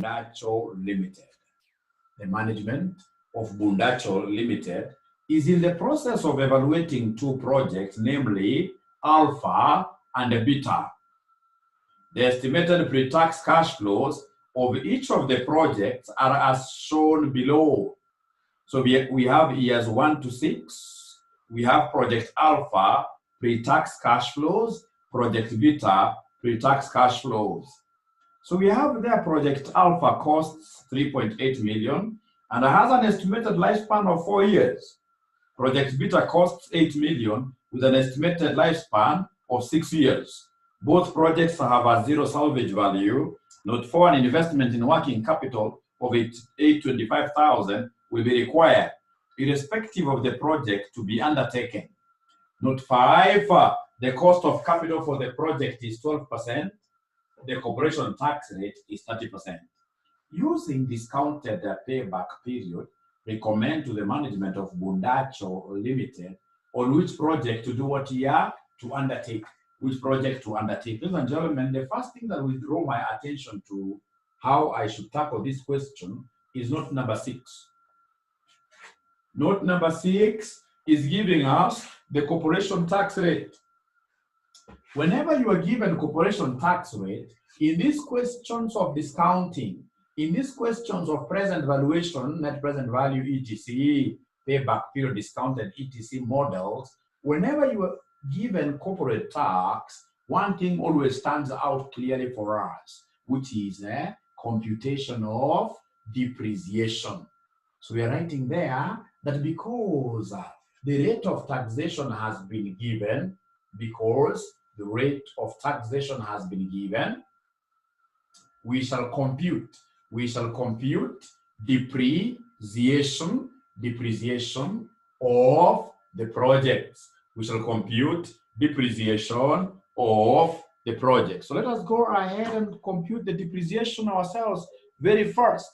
Bundacho Limited. The management of Bundacho Limited is in the process of evaluating two projects, namely Alpha and Beta. The estimated pre-tax cash flows of each of the projects are as shown below. So we have years 1 to 6. We have Project Alpha, pre-tax cash flows, Project Beta, pre-tax cash flows. So we have there Project Alpha costs 3.8 million and has an estimated lifespan of 4 years. Project Beta costs 8 million with an estimated lifespan of 6 years. Both projects have a zero salvage value. Note 4, an investment in working capital of 825,000 will be required, irrespective of the project to be undertaken. Note 5, the cost of capital for the project is 12%. The corporation tax rate is 30%. Using discounted payback period, recommend to the management of Bundacho Limited on which project to do what year to undertake, which project to undertake. Ladies and gentlemen, the first thing that will draw my attention to how I should tackle this question is note number 6. Note number 6 is giving us the corporation tax rate. Whenever you are given corporation tax rate, in these questions of discounting, in these questions of present valuation, net present value, etc., payback period, discounted, etc. models, whenever you are given corporate tax, one thing always stands out clearly for us, which is computation of depreciation. So we are writing there that because the rate of taxation has been given, we shall compute depreciation of the projects. We shall compute depreciation of the project. So let us go ahead and compute the depreciation ourselves very first.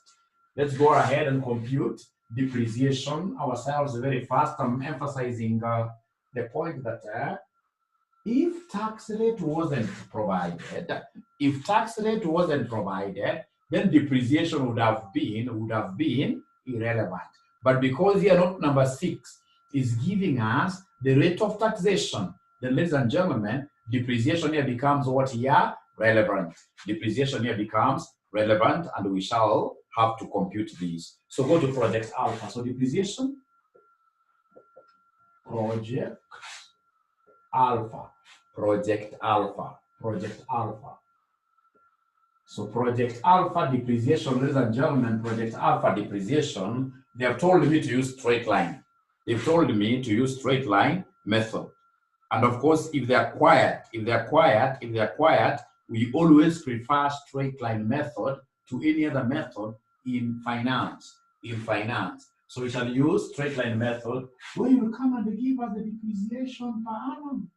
Let's go ahead and compute depreciation ourselves very fast. I'm emphasizing the point that if tax rate wasn't provided, then depreciation would have been irrelevant. But because here note number 6 is giving us the rate of taxation, then ladies and gentlemen, depreciation here becomes what here? Relevant. Depreciation here becomes relevant, and we shall have to compute these. So go to Project Alpha. So depreciation, Project Alpha. So Project Alpha depreciation, ladies and gentlemen, Project Alpha depreciation, they have told me to use straight line. They've told me to use straight line method. And of course, if they are quiet, we always prefer straight line method to any other method in finance. So we shall use straight line method where you will come and give us the depreciation per annum,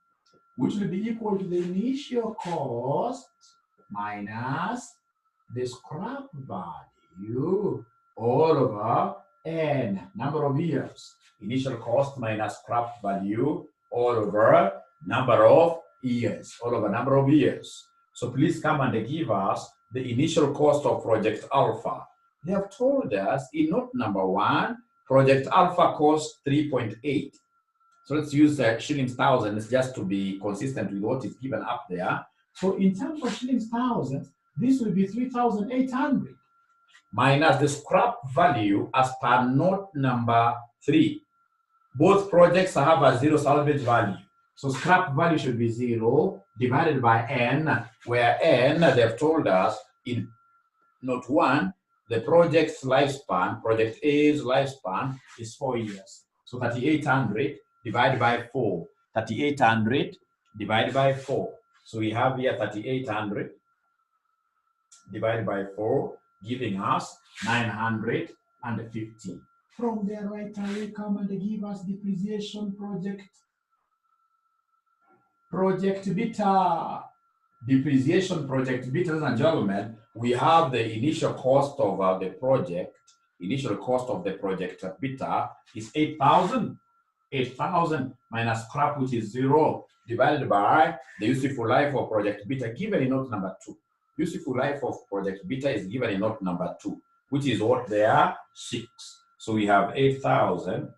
which will be equal to the initial cost minus the scrap value all over n, number of years. Initial cost minus scrap value all over number of years, So please come and give us the initial cost of Project Alpha. They have told us in note number 1, Project Alpha costs 3.8. So let's use shillings thousands just to be consistent with what is given up there. So in terms of shillings thousands, this will be 3,800 minus the scrap value as per note number 3. Both projects have a zero salvage value. So scrap value should be 0 divided by n, where n, they've told us in note 1, the project's lifespan, project A's lifespan is 4 years. So 3,800 divided by 4. 3,800 divided by 4. So we have here 3,800 divided by 4, giving us 950. From there, right away, come and give us depreciation project Beta. Depreciation project Beta, ladies and gentlemen, we have the initial cost of the project. Initial cost of the project Beta is 8,000. 8,000 minus scrap, which is 0, divided by the useful life of project Beta, given in note number 2. Useful life of project beta is given in note number 2, which is what they are 6. So we have 8,000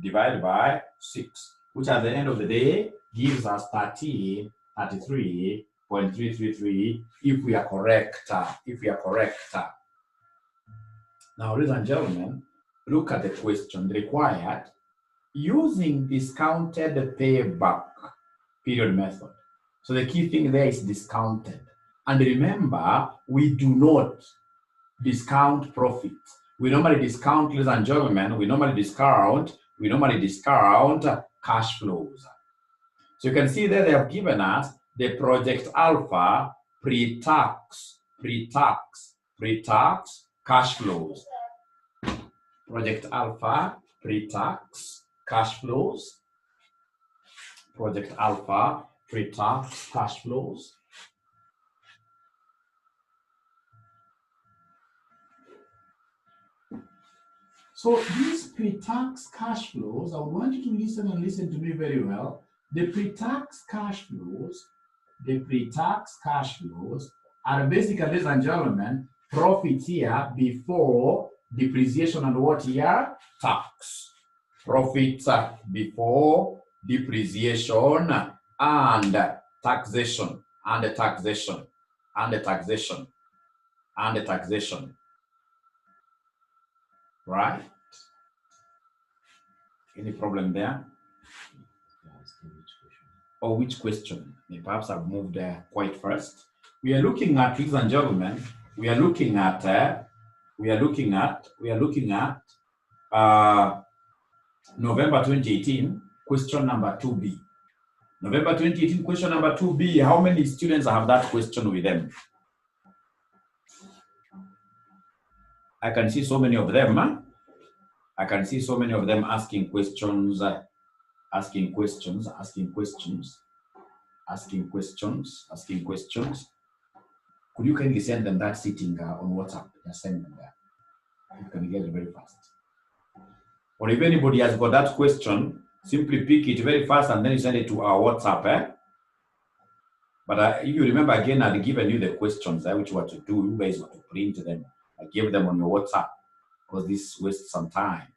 divided by 6, which at the end of the day gives us 33.333 if we are correct. Now, ladies and gentlemen, look at the question required using discounted payback period method. So the key thing there is discounted. And remember, we do not discount profit. We normally discount, ladies and gentlemen, we normally discount cash flows. So you can see there they have given us the project alpha pre-tax cash flows. Project alpha pre-tax cash flows. Project alpha pre-tax cash flows. So these pre-tax cash flows, I would want you to listen to me very well. The pre-tax cash flows are basically, ladies and gentlemen, profit here before depreciation and what here? Tax. Profit before depreciation and taxation. Right? Any problem there? Or which question? Perhaps I've moved quite fast. We are looking at, ladies and gentlemen, November 2018, question number 2B. November 2018, question number 2B. How many students have that question with them? I can see so many of them. I can see so many of them asking questions. Could you kindly send them that sitting on WhatsApp? Just send them there. You can get it very fast. Or if anybody has got that question, simply pick it very fast and then you send it to our WhatsApp. But if you remember again, I'd given you the questions which you were to do. You guys were to print them. I gave them on your WhatsApp because this wastes some time.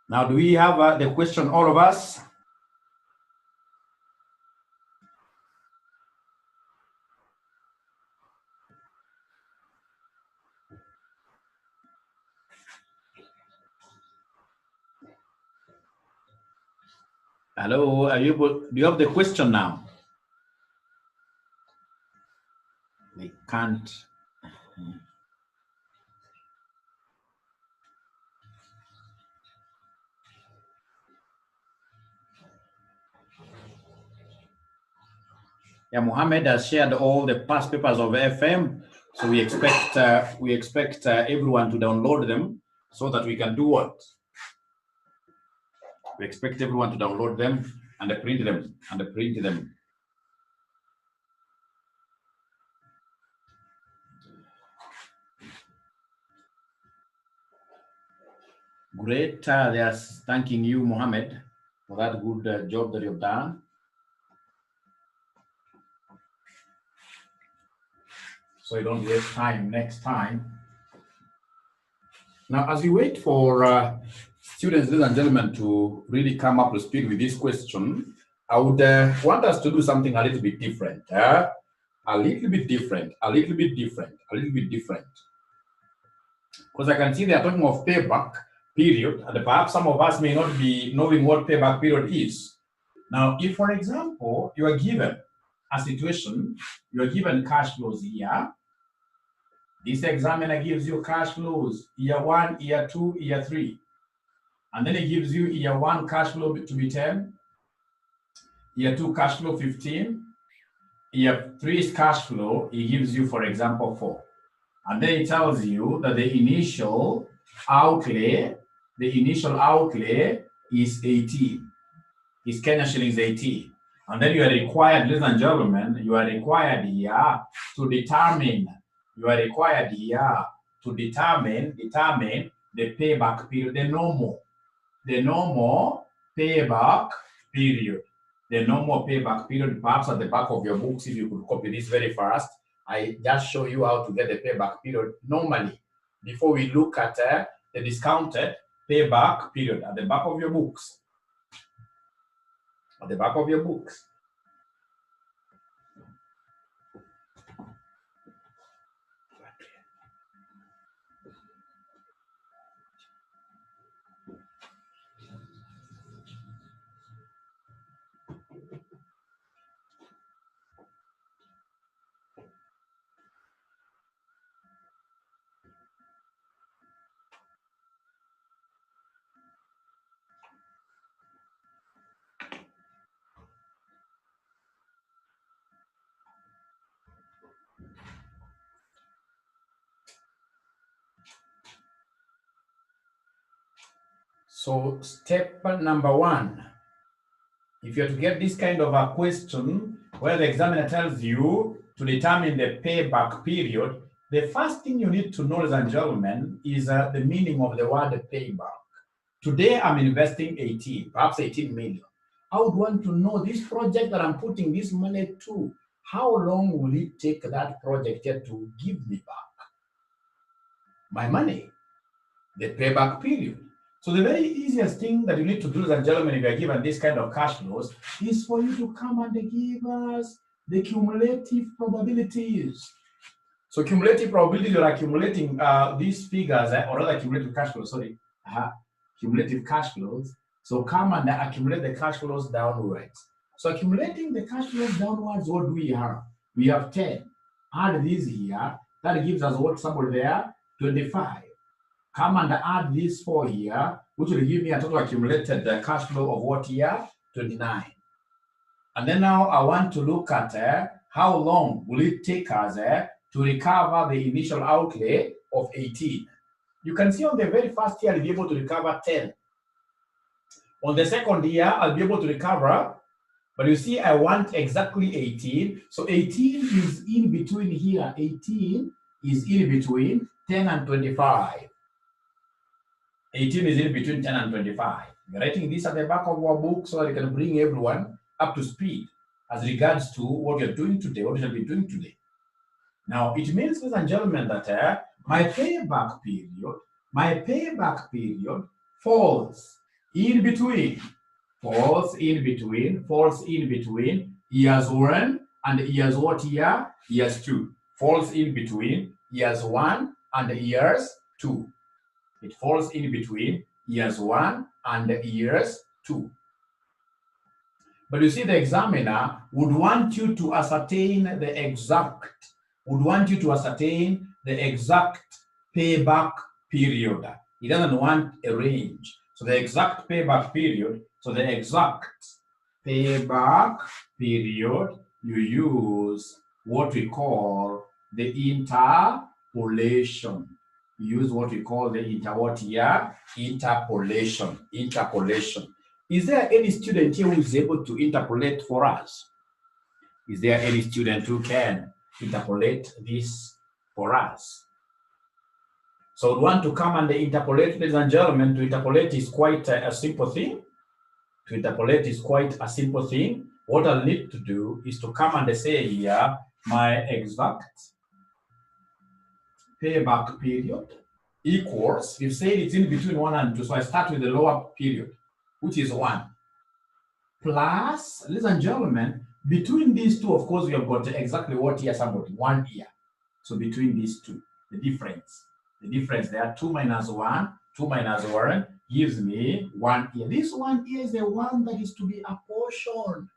Now, do we have the question, all of us? Hello, are you able, do you have the question now? They can't. Yeah, Mohammed has shared all the past papers of FM, so we expect everyone to download them so that we can do what? We expect everyone to download them and print them. Great. They are thanking you, Mohammed, for that good job that you've done. So you don't waste time next time. Now, as we wait for students, ladies and gentlemen, to really come up to speed with this question, I would want us to do something a little bit different. A little bit different. Because I can see they are talking of payback period, and perhaps some of us may not be knowing what payback period is. Now, if, for example, you are given a situation, you are given cash flows here. This examiner gives you cash flows year 1, year 2, year 3. And then he gives you year 1 cash flow to be 10, year 2 cash flow 15, year 3's cash flow, he gives you, for example, 4. And then he tells you that the initial outlay is 18. Is Kenya shillings 18. And then you are required, ladies and gentlemen, you are required here to determine the payback period, the normal payback period. The normal payback period, perhaps at the back of your books, if you could copy this very fast, I just show you how to get the payback period normally before we look at the discounted payback period at the back of your books. At the back of your books. So step number 1, if you're to get this kind of a question where the examiner tells you to determine the payback period, the first thing you need to know, ladies and gentlemen, is the meaning of the word payback. Today I'm investing 18, perhaps 18 million. I would want to know this project that I'm putting this money to, how long will it take that project to give me back my money? The payback period. So the very easiest thing that you need to do, ladies and gentlemen, if you are given this kind of cash flows, is for you to come and give us the cumulative probabilities. So cumulative probabilities, you're accumulating these figures, or rather cumulative cash flows, cumulative cash flows. So come and accumulate the cash flows downwards. So accumulating the cash flows downwards, what do we have? We have 10. Add these here, that gives us what, somewhere there, 25. Come and add this 4 here, which will give me a total accumulated cash flow of what here? 29. And then now I want to look at how long will it take us to recover the initial outlay of 18. You can see on the very first year, I'll be able to recover 10. On the second year, I'll be able to recover, but you see, I want exactly 18. So 18 is in between here. 18 is in between 10 and 25. 18 is in between 10 and 25. We're writing this at the back of our book so that you can bring everyone up to speed as regards to what you're doing today, what you shall be doing today. Now, it means, ladies and gentlemen, that my payback period falls in between, falls in between years 1 and years what year? Years 2. Falls in between years 1 and years 2. It falls in between years 1 and years 2. But you see, the examiner would want you to ascertain the exact payback period. He doesn't want a range. So the exact payback period, you use what we call the interpolation. You use what we call the interpolation. Is there any student here who is able to interpolate for us? Is there any student who can interpolate this for us? So we want to come and interpolate, ladies and gentlemen. To interpolate is quite a simple thing. What I'll need to do is to come and say here, my exact payback period equals, we've said it's in between 1 and 2, so I start with the lower period, which is 1, plus, ladies and gentlemen, between these two, of course, we have got exactly what year? Somebody, 1 year. So between these two, the difference there, 2 minus 1 gives me 1 year. This 1 year is the one that is to be apportioned.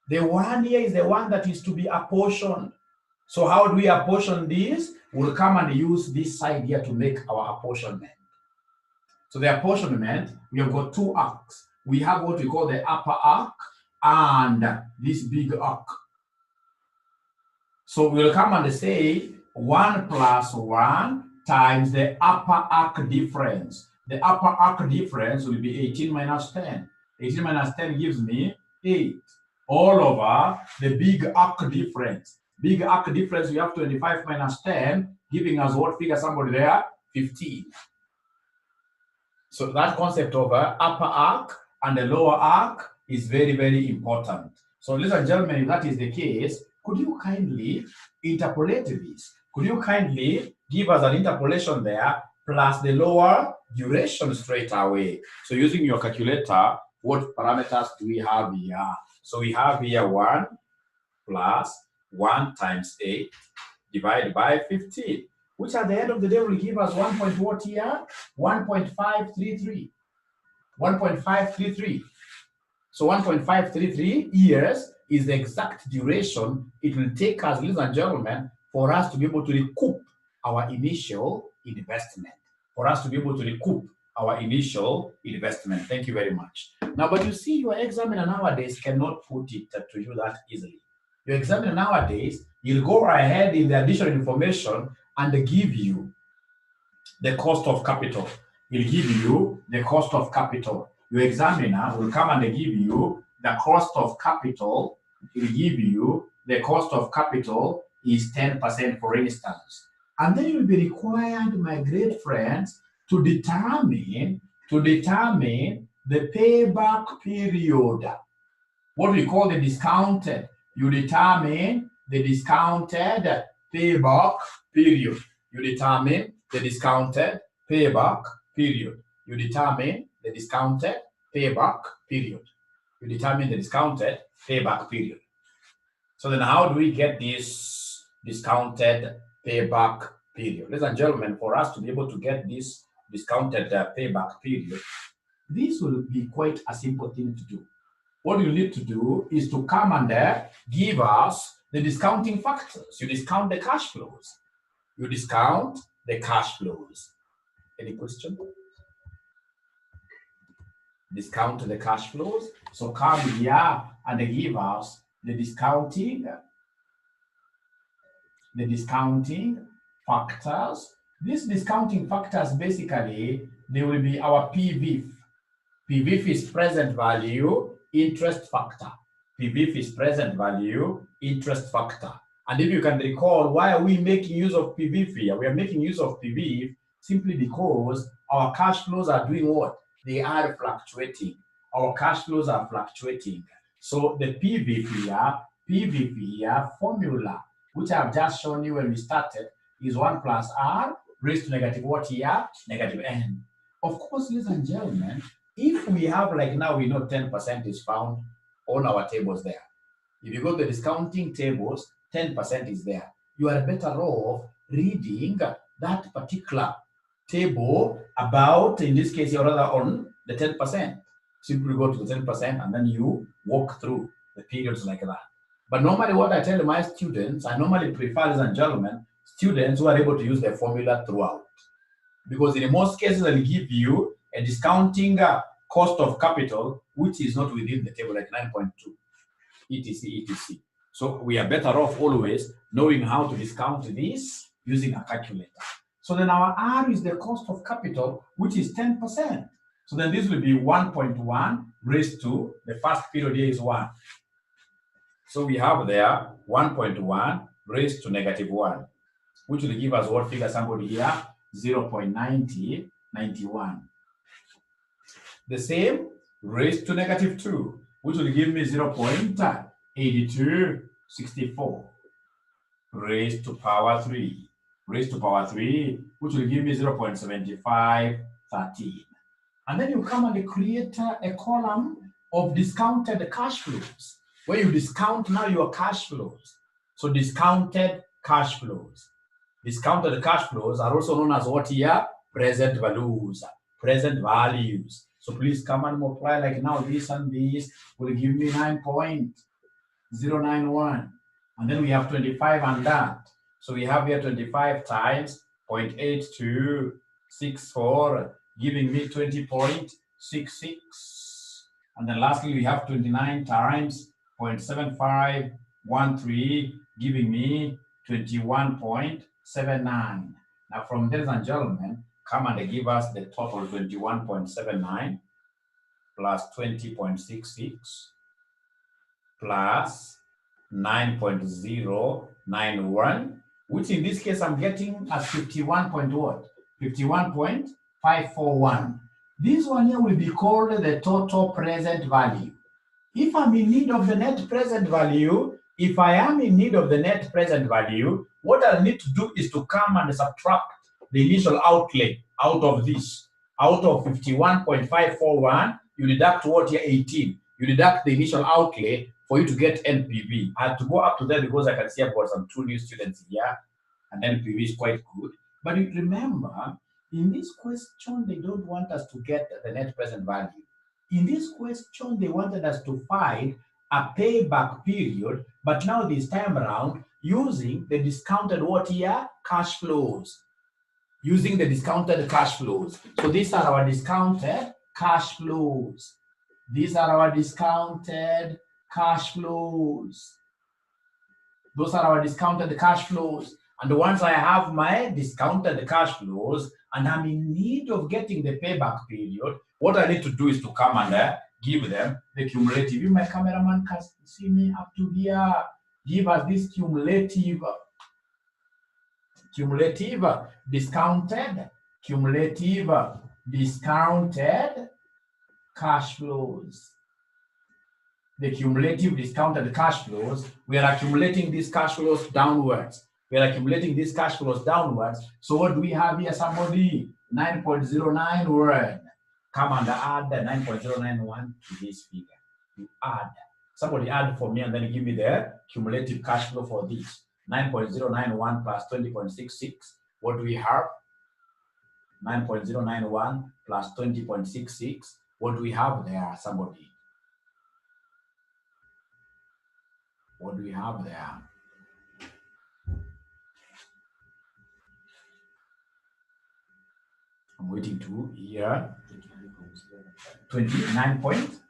The 1 year is the one that is to be apportioned. So how do we apportion this? We'll come and use this side here to make our apportionment. So the apportionment, we have got 2 arcs. We have what we call the upper arc and this big arc. So we'll come and say 1 plus 1 times the upper arc difference. The upper arc difference will be 18 minus 10. 18 minus 10 gives me 8. All over the big arc difference. Big arc difference, we have 25 minus 10, giving us what figure? Somebody there? 15. So that concept of upper arc and the lower arc is very, very important. So ladies and gentlemen, if that is the case, could you kindly interpolate this? Could you kindly give us an interpolation there plus the lower duration straight away? So using your calculator, what parameters do we have here? So we have here 1 plus 1 times 8 divided by 15, which at the end of the day will give us 1.533. 1.533. So 1.533 years is the exact duration it will take us, ladies and gentlemen, for us to be able to recoup our initial investment. Thank you very much. Now, but you see, your examiner nowadays cannot put it to you that easily. Your examiner nowadays, he'll go ahead in the additional information and give you the cost of capital. He'll give you the cost of capital. Your examiner will come and give you the cost of capital. He'll give you the cost of capital is 10%, for instance. And then you'll be required, my great friends, to determine the payback period. What we call the discounted. You determine the discounted payback period. You determine the discounted payback period. So then how do we get this discounted payback period? Ladies and gentlemen, for us to be able to get this discounted payback period, this will be quite a simple thing to do. What you need to do is to come and give us the discounting factors. You discount the cash flows. Any question? Discount the cash flows. So come here and give us the discounting factors. These discounting factors, basically, they will be our PVF. PVF is present value interest factor. And if you can recall, why are we making use of PVF here? We are making use of PVF simply because our cash flows are doing what? They are fluctuating. So the PVF here formula, which I've just shown you when we started, is 1 plus R raised to negative what here? Negative N. Of course, ladies and gentlemen, If we have, like now, we know 10% is found on our tables there. If you go to the discounting tables, 10% is there. You are better off reading that particular table about, in this case, you're rather on the 10%. Simply go to the 10% and then you walk through the periods like that. But normally what I tell my students, I normally prefer, ladies and gentlemen, students who are able to use the formula throughout. Because in most cases, they'll give you a discounting cost of capital, which is not within the table, like 9.2, etc., etc. So we are better off always knowing how to discount this using a calculator. So then our R is the cost of capital, which is 10%. So then this will be 1.1 raised to, the first period here is 1. So we have there 1.1 raised to -1, which will give us what figure, somebody here? 0.9091. The same raised to -2, which will give me 0.8264 raised to power 3. Raised to power 3, which will give me 0.7513. And then you come and create a column of discounted cash flows, where you discount now your cash flows. So discounted cash flows. Discounted cash flows are also known as what here? Present values. Present values. So please come and multiply, like now this and this will give me 9.091. And then we have 25 and that. So we have here 25 times 0.8264, giving me 20.66. And then lastly, we have 29 times 0.7513, giving me 21.79. Now from there, ladies and gentlemen, come and give us the total 21.79 plus 20.66 plus 9.091, which in this case I'm getting as 51.541. This one here will be called the total present value. If I'm in need of the net present value, if I am in need of the net present value, what I need to do is to come and subtract the initial outlay out of this. Out of 51.541, you deduct what here? 18. You deduct the initial outlay for you to get NPV. I had to go up to that because I can see I've got some 2 new students here, and NPV is quite good. But you remember, in this question, they don't want us to get the net present value. In this question, they wanted us to find a payback period, but now this time around, using the discounted what here? Cash flows. Using the discounted cash flows. So these are our discounted cash flows. These are our discounted cash flows. Those are our discounted cash flows. And once I have my discounted cash flows and I'm in need of getting the payback period, what I need to do is to come and give them the cumulative. You, my cameraman, can see me up to here. Give us this cumulative discounted cash flows. The cumulative discounted cash flows, we are accumulating these cash flows downwards. We are accumulating these cash flows downwards. So what do we have here? Somebody, 9.091. Come and add the 9.091 to this figure. You add. Somebody add for me and then give me the cumulative cash flow for this. 9.091 plus 20.66. What do we have? 9.091 plus 20.66. What do we have there? Somebody. What do we have there? I'm waiting to hear. 29 point.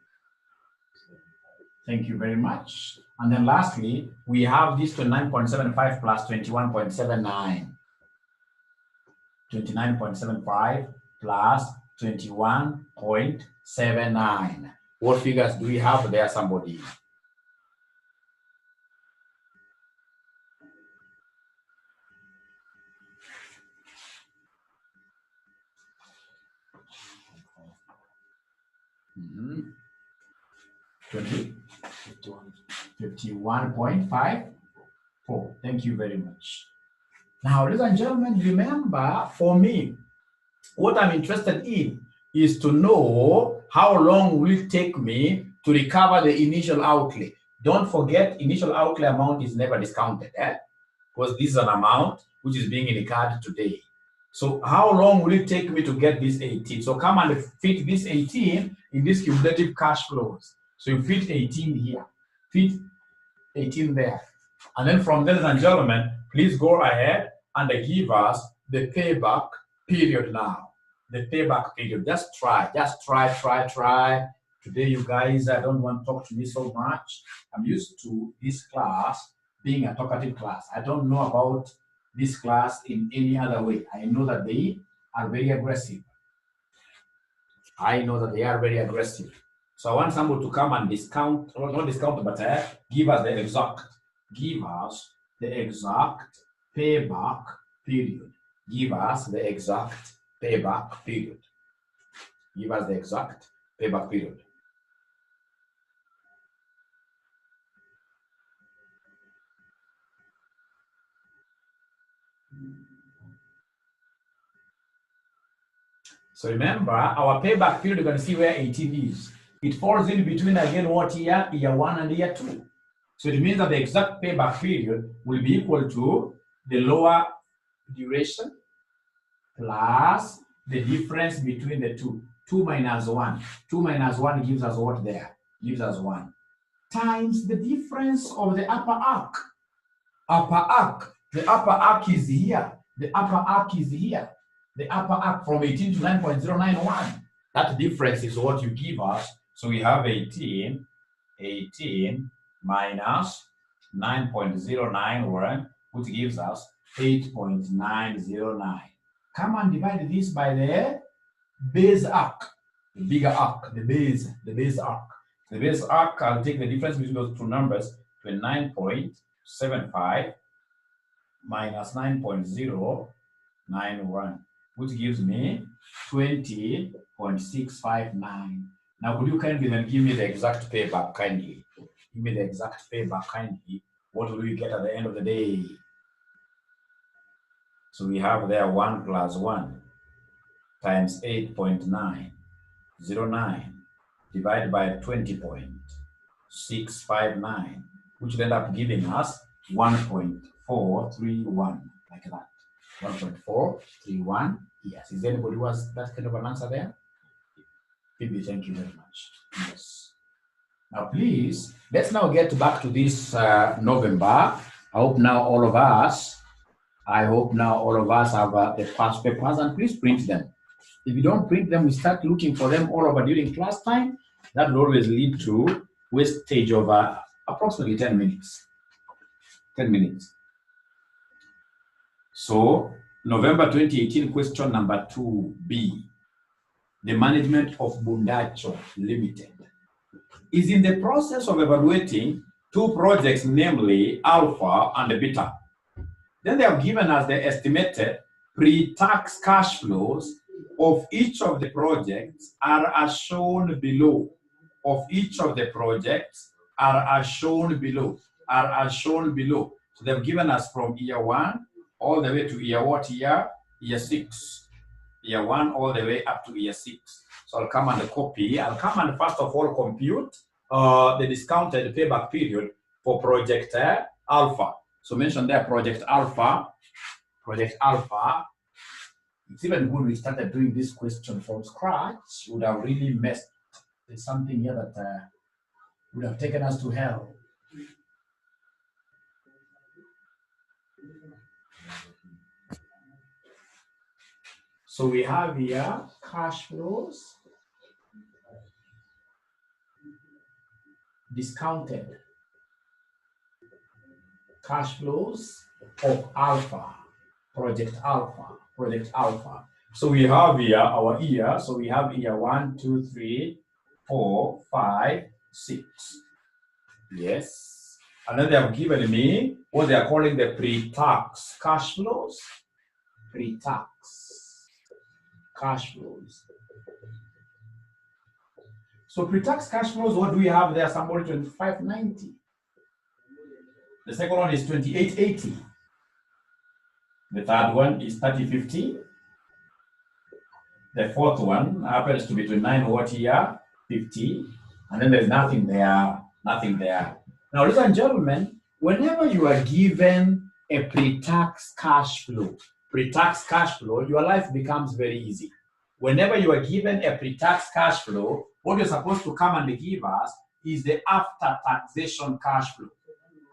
Thank you very much. And then lastly, we have this 29.75 plus 21.79. 29.75 plus 21.79. What figures do we have there, somebody? Mm-hmm. 51.54. Thank you very much. Now, ladies and gentlemen, remember, for me, what I'm interested in is to know how long will it take me to recover the initial outlay? Don't forget, initial outlay amount is never discounted, because this is an amount which is being incurred today. So how long will it take me to get this 18? So come and fit this 18 in this cumulative cash flows. So you fit 18 here, fit 18 there. And then from there, ladies and gentlemen, please go ahead and give us the payback period now. The payback period. Just try. Today, you guys, I don't want to talk to me so much. I'm used to this class being a talkative class. I don't know about this class in any other way. I know that they are very aggressive. So I want somebody to come and discount, or not discount, but give us the exact payback period. Give us the exact payback period. So remember, our payback period, you're going to see where 18 is. It falls in between, again, what year? Year 1 and year 2. So it means that the exact payback period will be equal to the lower duration plus the difference between the two. 2 minus 1. 2 minus 1 gives us what there? Gives us 1. Times the difference of the upper arc. The upper arc is here. The upper arc from 18 to 9.091. That difference is what you give us. So we have 18 minus 9.091, which gives us 8.909. Come and divide this by the base arc, the bigger arc, the base arc. The base arc, I'll take the difference between those two numbers, 29.75 minus 9.091, which gives me 20.659. Now, could you kindly then give me the exact payback kindly? Give me the exact payback kindly. What will we get at the end of the day? So we have there 1 plus 1 times 8.909 divided by 20.659, which will end up giving us 1.431, like that. 1.431. Yes. Is there anybody who has that kind of an answer there? Phoebe, thank you very much. Yes. Now, please, let's now get back to this November. I hope now all of us have the past papers, and please print them. If you don't print them, we start looking for them all over during class time. That will always lead to wastage of approximately 10 minutes. 10 minutes. So, November 2018, question number 2B. The management of Bundacho Limited is in the process of evaluating 2 projects, namely Alpha and Beta. Then they have given us the estimated pre-tax cash flows of each of the projects are as shown below. So they've given us from year 1 all the way to year what year? Year 6. Year 1 all the way up to year 6. So I'll come and copy. I'll come and first of all compute the discounted payback period for project Alpha. So mention there project Alpha. It's even good we started doing this question from scratch. Would have really messed. There's something here that would have taken us to hell. So we have here cash flows, discounted cash flows of Alpha, project Alpha. So we have here our year. So we have here 1, 2, 3, 4, 5, 6. Yes. And then they have given me what they are calling the pre-tax cash flows. Pre-tax cash flows. So pre-tax cash flows, what do we have there? Somebody 2590. The second one is 2880. The third one is 3050. The fourth one happens to be 29 what year? 50, and then there's nothing there, nothing there. Now, ladies and gentlemen, whenever you are given a pre-tax cash flow, your life becomes very easy. Whenever you are given a pre-tax cash flow, what you're supposed to come and give us is the after-taxation cash flow.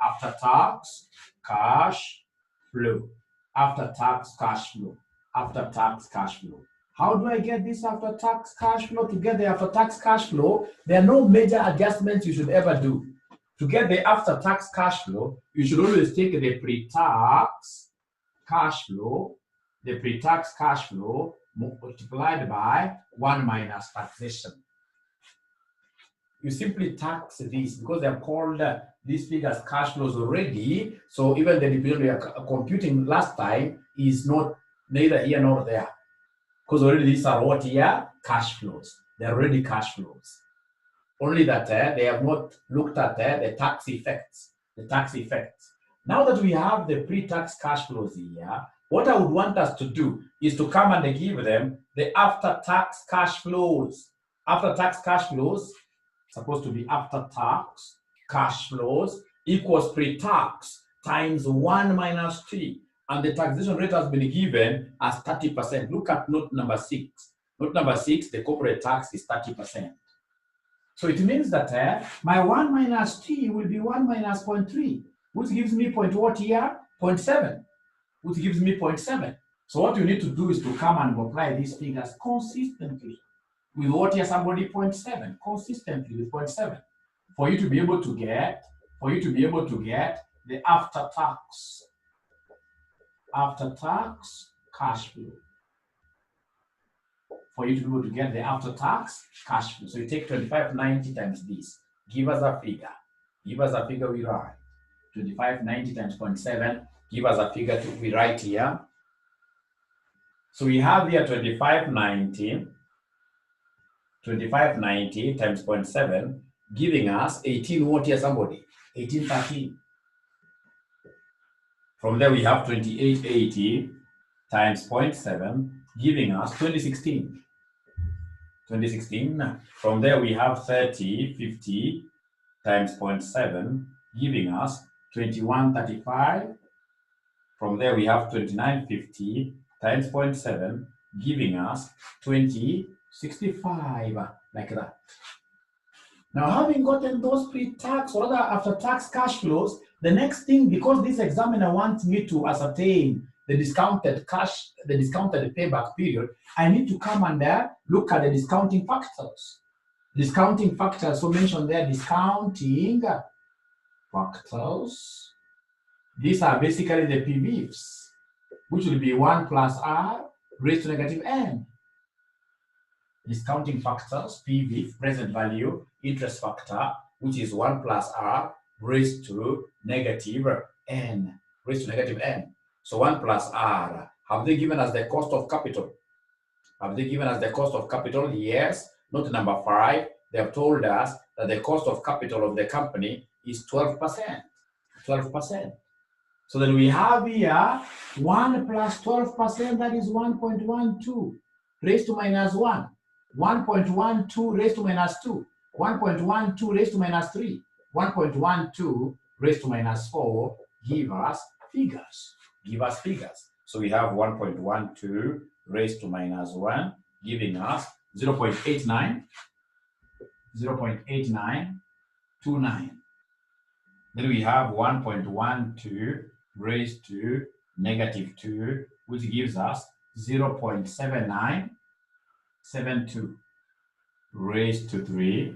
After-tax cash flow. After-tax cash flow. After-tax cash flow. How do I get this after-tax cash flow? To get the after-tax cash flow, there are no major adjustments you should ever do. To get the after-tax cash flow, you should always take the pre-tax cash flow, multiplied by 1 minus taxation. You simply tax these because they're called these figures cash flows already. So even the division we are computing last time is not neither here nor there. Because already these are what here? Cash flows. They're already cash flows. Only that they have not looked at the tax effects. Now that we have the pre-tax cash flows here, what I would want us to do is to come and give them the after-tax cash flows. After-tax cash flows, supposed to be after-tax cash flows equals pre-tax times 1 minus t. And the taxation rate has been given as 30%. Look at note number 6. Note number 6, the corporate tax is 30%. So it means that my 1 minus t will be 1 minus 0.3, which gives me what here? 0.7, which gives me 0.7. So what you need to do is to come and multiply these figures consistently with what here? Somebody 0.7, consistently with 0.7, for you to be able to get, the after-tax cash flow. For you to be able to get the after-tax cash flow. So you take 2590 times this. Give us a figure. We write. 2590 times 0.7. Give us a figure we write here. So we have here 2590 times 0.7, giving us 18 what here, somebody? 1813. From there we have 2880 times 0.7, giving us 2016. From there we have 3050 times 0.7, giving us 2135. From there we have 2950 times 0.7, giving us 2065, like that. Now, having gotten those pre-tax or other after-tax cash flows, the next thing, because this examiner wants me to ascertain the discounted payback period, I need to come and look at the discounting factors. So mentioned there, discounting factors. These are basically the PVs, which will be 1 plus R raised to negative N. Discounting factors, PV, present value, interest factor, which is 1 plus R raised to negative N. So 1 plus R. Have they given us the cost of capital? Yes. Note number 5. They have told us that the cost of capital of the company is 12%. So then we have here 1 plus 12%, that is 1.12 raised to minus 1. 1.12 raised to minus 2. 1.12 raised to minus 3. 1.12 raised to minus 4. Give us figures. So we have 1.12 raised to minus 1, giving us 0.89. 0.8929. Then we have 1.12 raised to negative 2, which gives us 0.7972 raised to 3,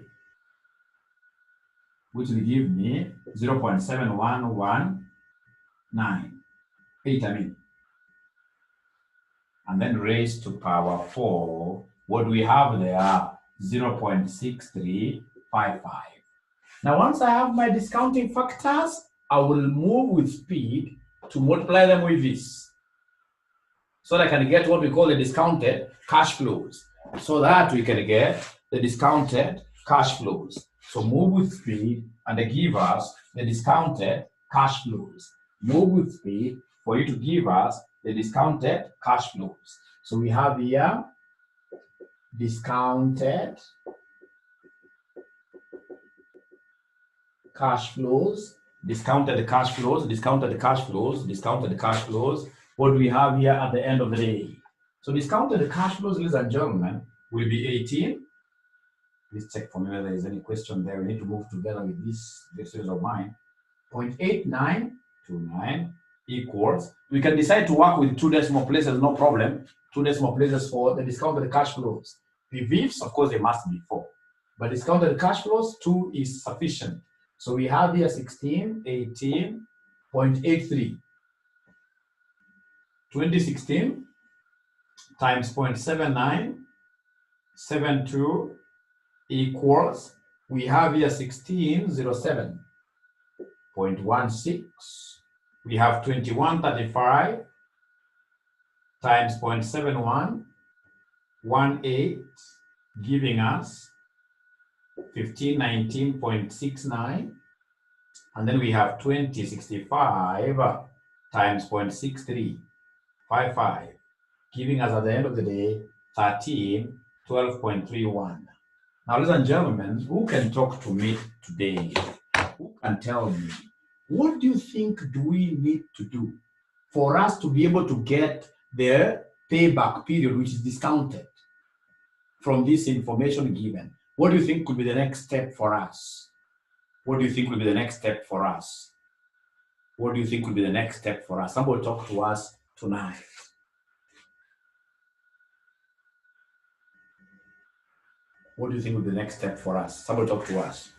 which will give me 0.7119. And then raised to power 4, what do we have there? 0.6355. Now, once I have my discounting factors, I will move with speed to multiply them with this, so that I can get what we call the discounted cash flows, so that we can get the discounted cash flows. So move with speed and they give us the discounted cash flows. Move with speed for you to give us the discounted cash flows. So we have here discounted cash flows, discounted cash flows, discounted cash flows, discounted cash flows. What do we have here at the end of the day? So discounted cash flows, ladies and gentlemen, will be 18. Please check for me whether there is any question there. We need to move together with this series of mine. 0.8929 equals, we can decide to work with 2 decimal places, no problem. 2 decimal places for the discounted cash flows. PVs, of course, they must be 4. But discounted cash flows, 2 is sufficient. So we have here 18.83. 2016 times 0.7972 equals, we have here 1607.16. We have 2135 times 0.7118, giving us 1519.69. And then we have 2065 times 0.6355, giving us at the end of the day 1312.31. Now, ladies and gentlemen, who can talk to me today? Who can tell me, what do you think do we need to do for us to be able to get the payback period, which is discounted from this information given? What do you think could be the next step for us? What do you think will be the next step for us? What do you think will be the next step for us? Somebody talk to us tonight. What do you think will be the next step for us? Somebody talk to us.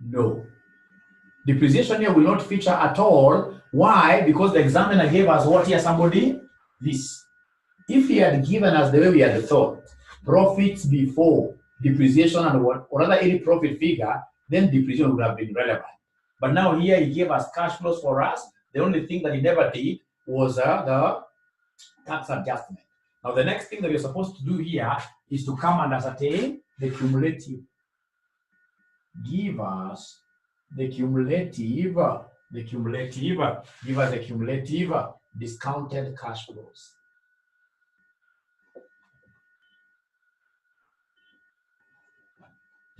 No. Depreciation here will not feature at all. Why? Because the examiner gave us what here, somebody? This. If he had given us the way we had thought, profits before depreciation and what, or rather any profit figure, then depreciation would have been relevant. But now here he gave us cash flows for us. The only thing that he never did was the tax adjustment. Now the next thing that you're supposed to do here is to come and ascertain the cumulative. Give us the cumulative, give us the cumulative discounted cash flows.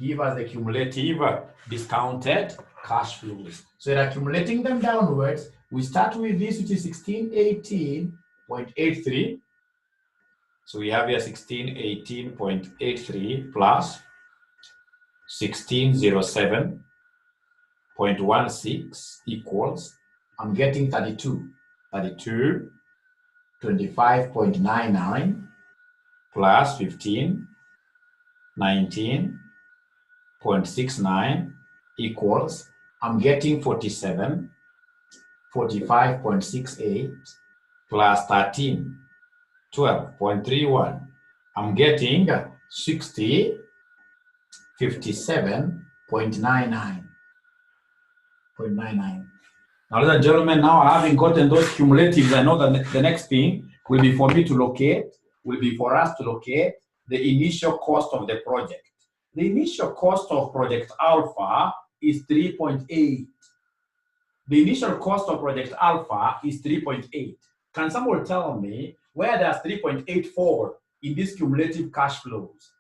Give us the cumulative discounted cash flows. So you're accumulating them downwards. We start with this, which is 1618.83. So we have here 1618.83 plus 1607.16 equals, I'm getting 25.99 plus 19.69 equals, I'm getting 45.68 plus 12.31. I'm getting 57.99. Now, ladies and gentlemen, now having gotten those cumulatives, I know that the next thing will be for me to locate, will be for us to locate the initial cost of the project. The initial cost of project Alpha is 3.8. The initial cost of project Alpha is 3.8. Can someone tell me where does 3.8 fall in these cumulative cash flows?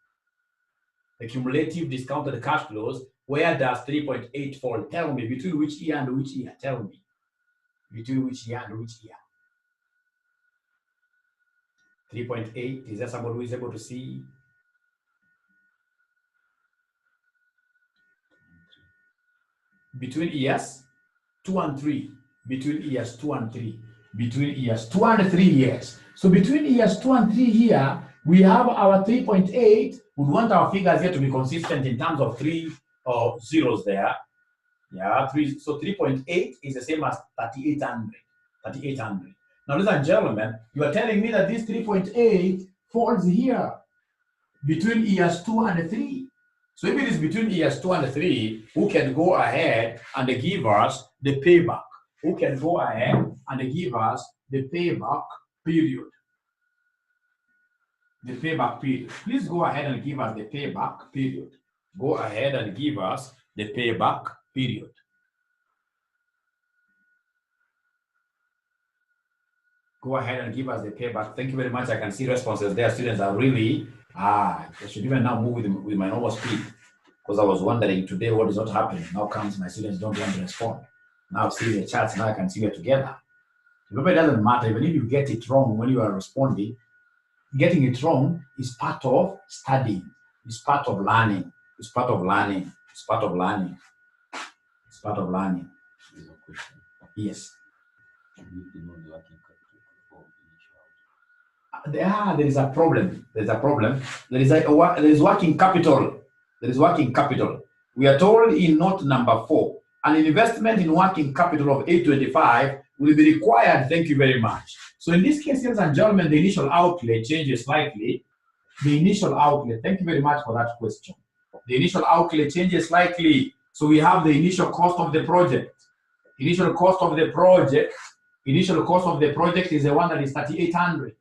The cumulative discounted cash flows, where does 3.8 fall? Tell me, between which year and which year? Tell me. Between which year and which year? 3.8, is there somebody who is able to see? Between years 2 and 3. Between years 2 and 3. Between years 2 and 3 years. So between years 2 and 3 here, we have our 3.8. We want our figures here to be consistent in terms of 3 zeros there. Yeah, 3. So 3.8 is the same as 3,800. 3,800. Now, ladies and gentlemen, you are telling me that this 3.8 falls here between years 2 and 3. So if it is between years 2 and 3, who can go ahead and give us the payback? Who can go ahead and give us the payback period? The payback period. Please go ahead and give us the payback period. Go ahead and give us the payback period. Go ahead and give us the payback. Thank you very much. I can see responses there. Students are really, I should even now move with my normal speed, because I was wondering today what is not happening. Now comes my students don't want to respond. Now see the chats, now I can see we're together. Remember, it doesn't matter, even if you get it wrong when you are responding, getting it wrong is part of studying, it's part of learning, it's part of learning, it's part of learning, it's part of learning. There's a question. Yes. There is a problem. There's a problem. There is working capital. There is working capital. We are told in note number 4, an investment in working capital of 825 will be required. Thank you very much. So in this case, ladies and gentlemen, the initial outlay changes slightly. The initial outlay, thank you very much for that question. The initial outlay changes slightly. So we have the initial cost of the project. Initial cost of the project is the one that is 3,800.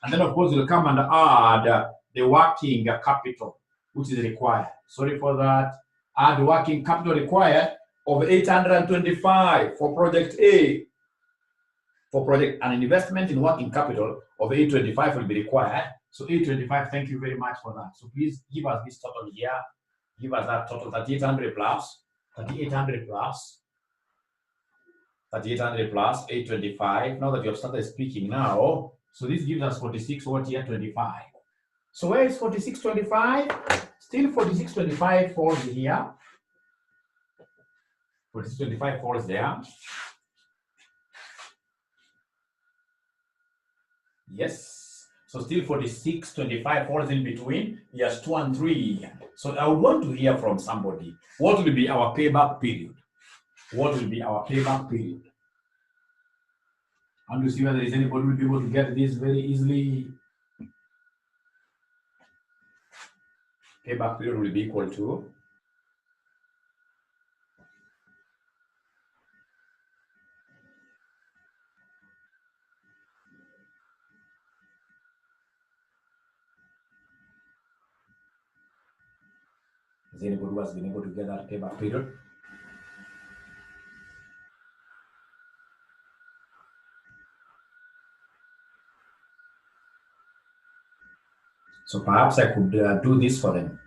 And then of course you'll come and add the working capital, which is required. Sorry for that. Add working capital required of 825 for project A. For project, an investment in working capital of 825 will be required. So 825, thank you very much for that. So please give us this total here. Give us that total 3,800 plus 3,800 plus 3,800 plus 825. Now that you have started speaking now, so this gives us 46 what here 25. So where is 4625? Still 4625 falls here. 4625 falls there. Yes. So still 4625 falls in between. Yes, 2 and 3. So I would want to hear from somebody. What will be our payback period? What will be our payback period? And to see whether there is anybody who will be able to get this very easily. Payback period will be equal to is anybody who has been able to get that payback period? So perhaps I could do this for them.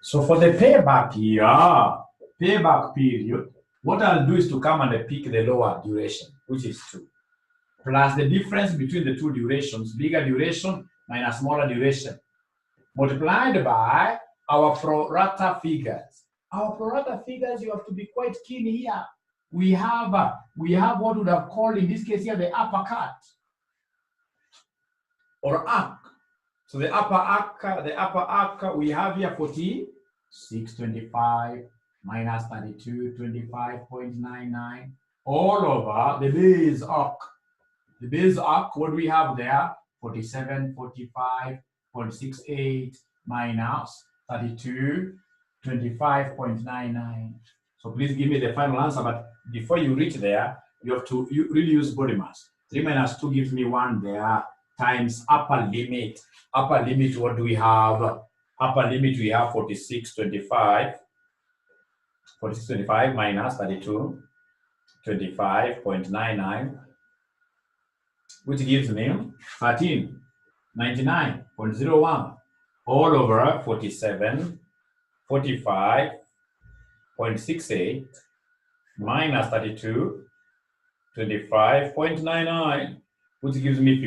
So for the payback period, what I'll do is to come and pick the lower duration, which is 2, plus the difference between the two durations, bigger duration minus smaller duration, multiplied by our pro rata figures. Our pro rata figures, you have to be quite keen here. We have what we would have called in this case here the upper cut or arc. So the upper arc we have here 4625 minus 3225.99 all over the base arc. The base arc, what do we have there? 4745.68 minus 3225.99. So please give me the final answer, but before you reach there, you have to really use body mass. 3 minus 2 gives me 1 there times upper limit. Upper limit, what do we have? Upper limit, we have 4625 minus 3225.99, which gives me 1399.01 all over 4745.68 minus 3225.99, which gives me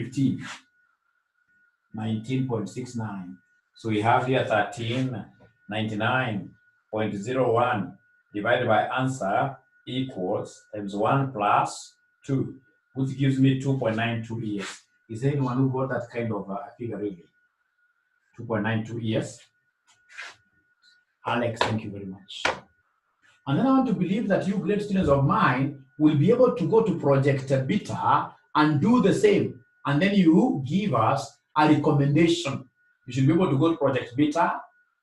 19.69. So we have here 1399.01 divided by answer equals times 1 plus 2, which gives me 2.92 years. Is there anyone who got that kind of figure really? 2.92 years. Alex, thank you very much. And then I want to believe that you great students of mine will be able to go to Project Beta and do the same. And then you give us a recommendation. You should be able to go to Project Beta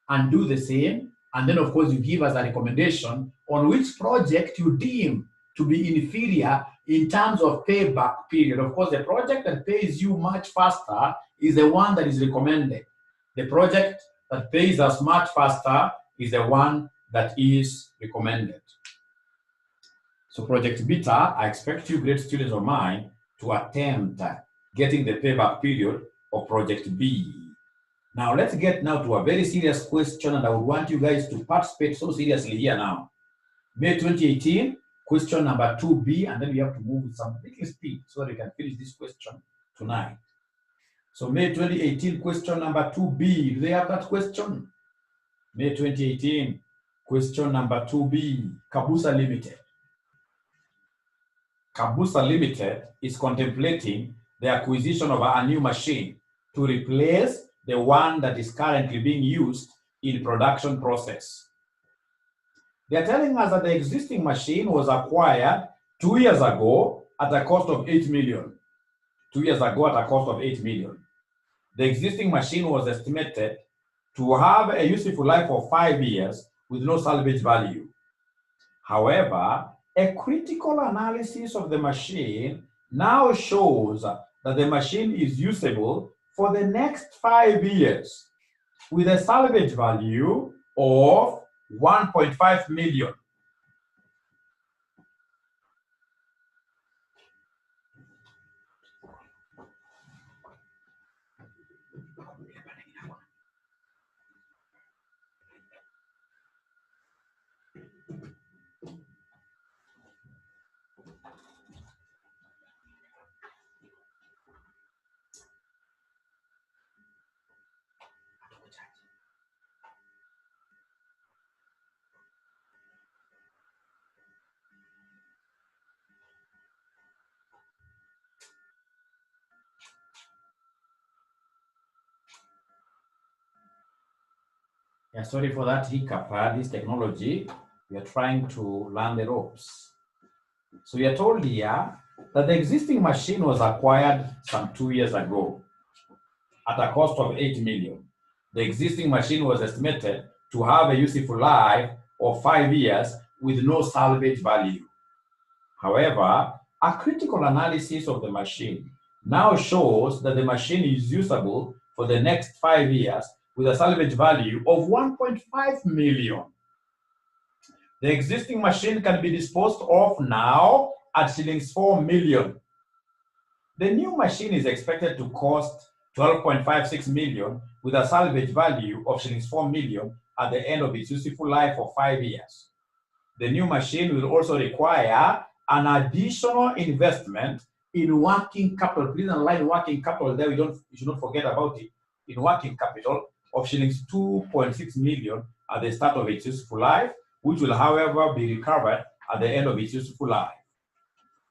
and do the same. And then, of course, you give us a recommendation on which project you deem to be inferior in terms of payback period. Of course, the project that pays you much faster is the one that is recommended. The project that pays us much faster is the one that is recommended. So Project Beta, I expect you great students of mine to attempt getting the payback period of Project B. Now let's get now to a very serious question, and I would want you guys to participate so seriously here now. May 2018, question number 2B, and then we have to move with some little speed so that we can finish this question tonight. So May 2018, question number 2B. Do they have that question? May 2018, question number 2B, Kabusa Limited. Kabusa Limited is contemplating the acquisition of a new machine to replace the one that is currently being used in production process. They are telling us that the existing machine was acquired 2 years ago at a cost of 8 million. 2 years ago at a cost of 8 million. The existing machine was estimated to have a useful life of 5 years with no salvage value. However, a critical analysis of the machine now shows that the machine is usable for the next 5 years with a salvage value of 1.5 million. Yeah, sorry for that hiccup. This technology, we are trying to learn the ropes. So we are told here that the existing machine was acquired some 2 years ago at a cost of 8 million. The existing machine was estimated to have a useful life of 5 years with no salvage value. However, a critical analysis of the machine now shows that the machine is usable for the next 5 years with a salvage value of 1.5 million. The existing machine can be disposed of now at shillings 4 million. The new machine is expected to cost 12.56 million with a salvage value of shillings 4 million at the end of its useful life of 5 years. The new machine will also require an additional investment in working capital. Please underline working capital there. You should not forget about it. In working capital of shillings 2.6 million at the start of its useful life, which will, however, be recovered at the end of its useful life.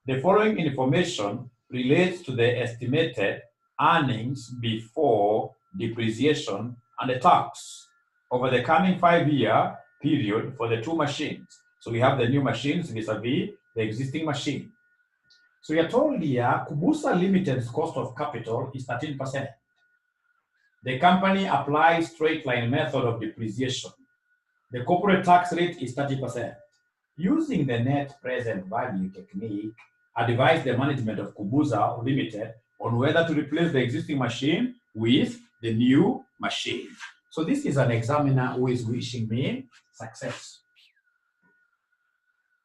The following information relates to the estimated earnings before depreciation and the tax over the coming 5-year period for the two machines. So we have the new machines vis-a-vis the existing machine. So we are told here, Kabusa Limited's cost of capital is 13%. The company applies straight line method of depreciation. The corporate tax rate is 30%. Using the net present value technique, advise the management of Kabusa Limited on whether to replace the existing machine with the new machine. So this is an examiner who is wishing me success.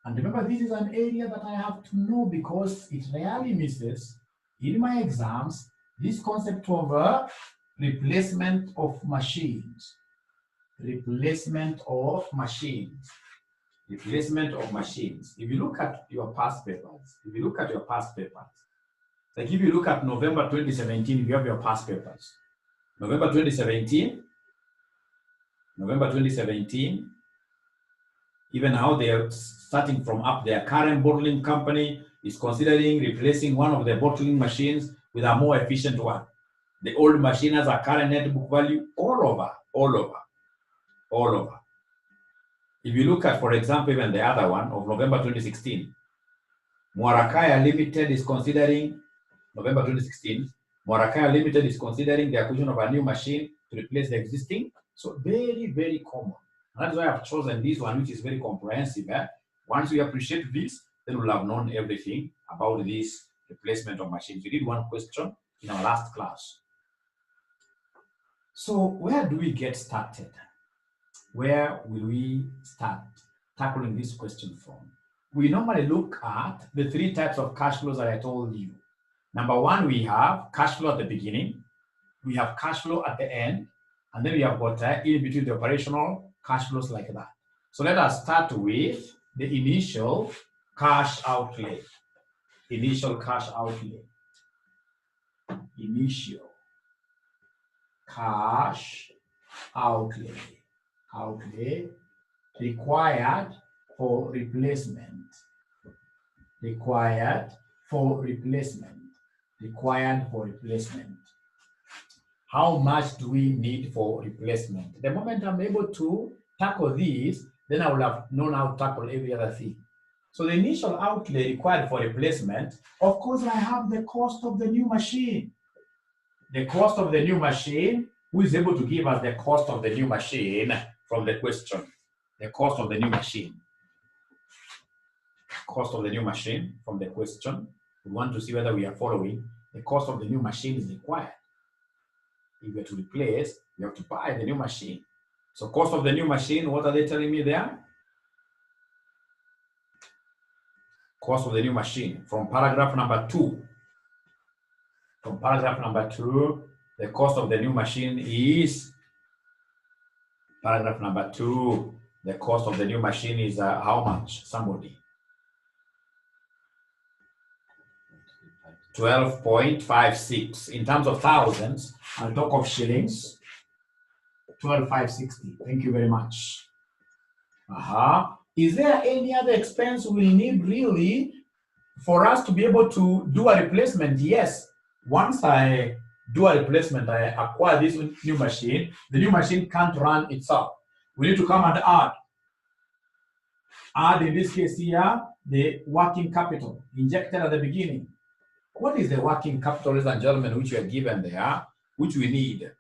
And remember, this is an area that I have to know because it rarely misses in my exams this concept of replacement of machines. Replacement of machines. Replacement of machines. If you look at your past papers, like if you look at November 2017, if you have your past papers, November 2017, even now they are starting from up there. Current bottling company is considering replacing one of the bottling machines with a more efficient one. The old machine has a current net book value all over. If you look at, for example, even the other one of November 2016, Muarakaya Limited is considering, November 2016, Muarakaya Limited is considering the acquisition of a new machine to replace the existing. So very, very common. And that's why I've chosen this one, which is very comprehensive. Once we appreciate this, then we'll have known everything about this replacement of machines. We did one question in our last class. So where do we get started? Where will we start tackling this question from? We normally look at the three types of cash flows that I told you. Number one, we have cash flow at the beginning, we have cash flow at the end, and then we have got in between the operational cash flows like that. So let us start with the initial cash outlay. Initial cash outlay. Initial cash outlay. Outlay required for replacement. Required for replacement. Required for replacement. How much do we need for replacement? The moment I'm able to tackle this, then I will have known how to tackle every other thing. So the initial outlay required for replacement, of course, I have the cost of the new machine. The cost of the new machine, who is able to give us the cost of the new machine from the question? The cost of the new machine. Cost of the new machine from the question. We want to see whether we are following. The cost of the new machine is required. If we are to replace, we have to buy the new machine. So cost of the new machine, what are they telling me there? Cost of the new machine from paragraph number 2. From paragraph number 2, the cost of the new machine is, paragraph number 2, the cost of the new machine is how much? Somebody. 12.56. In terms of thousands, I'll talk of shillings. 12,560. Thank you very much. Is there any other expense we need really for us to be able to do a replacement? Yes. Once I do a replacement, I acquire this new machine. The new machine can't run itself. We need to come and add. Add, in this case here, the working capital injected at the beginning. What is the working capital, ladies and gentlemen, which we are given there, which we need?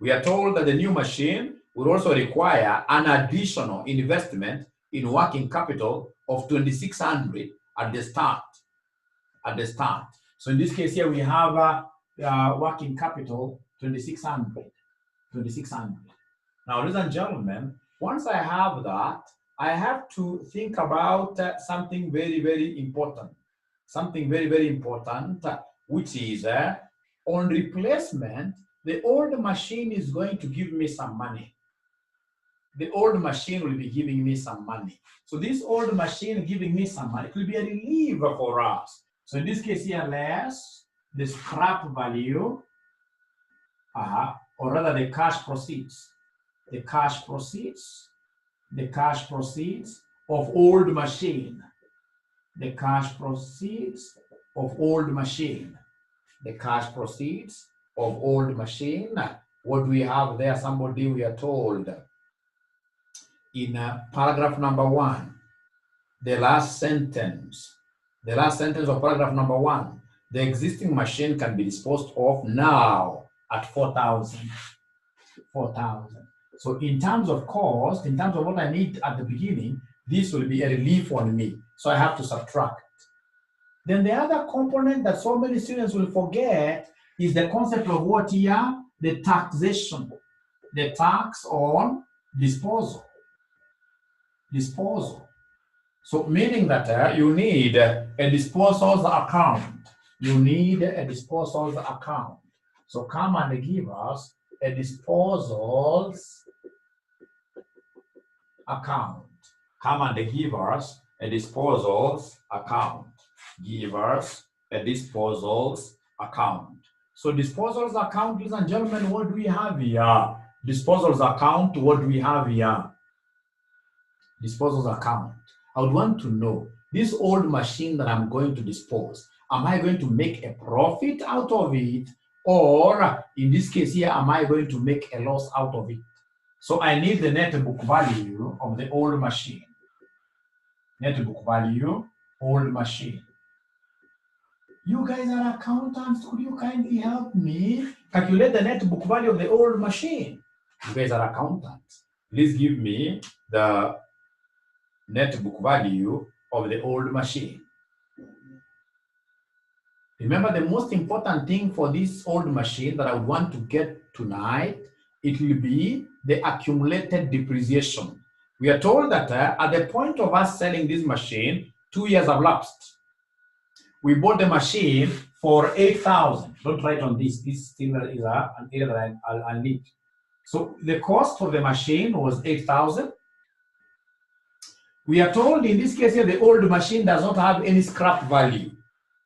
We are told that the new machine will also require an additional investment in working capital of 2,600 at the start. At the start. So in this case here, we have working capital 2,600. 2,600. Now, ladies and gentlemen, once I have that, I have to think about something very, very important. Something very, very important, which is on replacement, the old machine is going to give me some money. The old machine will be giving me some money. So this old machine giving me some money, it will be a relief for us. So in this case here, less the scrap value, or rather the cash proceeds. The cash proceeds. The cash proceeds of old machine. The cash proceeds of old machine. The cash proceeds of old machine. What do we have there? Somebody, we are told in paragraph number 1, the last sentence of paragraph number 1, the existing machine can be disposed of now at 4,000. 4,000. So in terms of cost, in terms of what I need at the beginning, this will be a relief on me. So I have to subtract. Then the other component that so many students will forget is the concept of what here? The taxation. The tax on disposal. Disposal. So meaning that you need a disposals account. You need a disposals account. So come and give us a disposals account. Come and give us a disposals account. Give us a disposals account. So disposals account, ladies and gentlemen, what do we have here? Disposals account, what do we have here? Disposals account. I would want to know, this old machine that I'm going to dispose, am I going to make a profit out of it? Or in this case here, am I going to make a loss out of it? So I need the net book value of the old machine. Net book value, old machine. You guys are accountants, could you kindly help me calculate the net book value of the old machine? You guys are accountants. Please give me the net book value of the old machine. Remember, the most important thing for this old machine that I would want to get tonight, it will be the accumulated depreciation. We are told that at the point of us selling this machine, 2 years have lapsed. We bought the machine for 8,000. Don't write on this. This still is an area that I'll need. So the cost of the machine was 8,000. We are told in this case here, the old machine does not have any scrap value.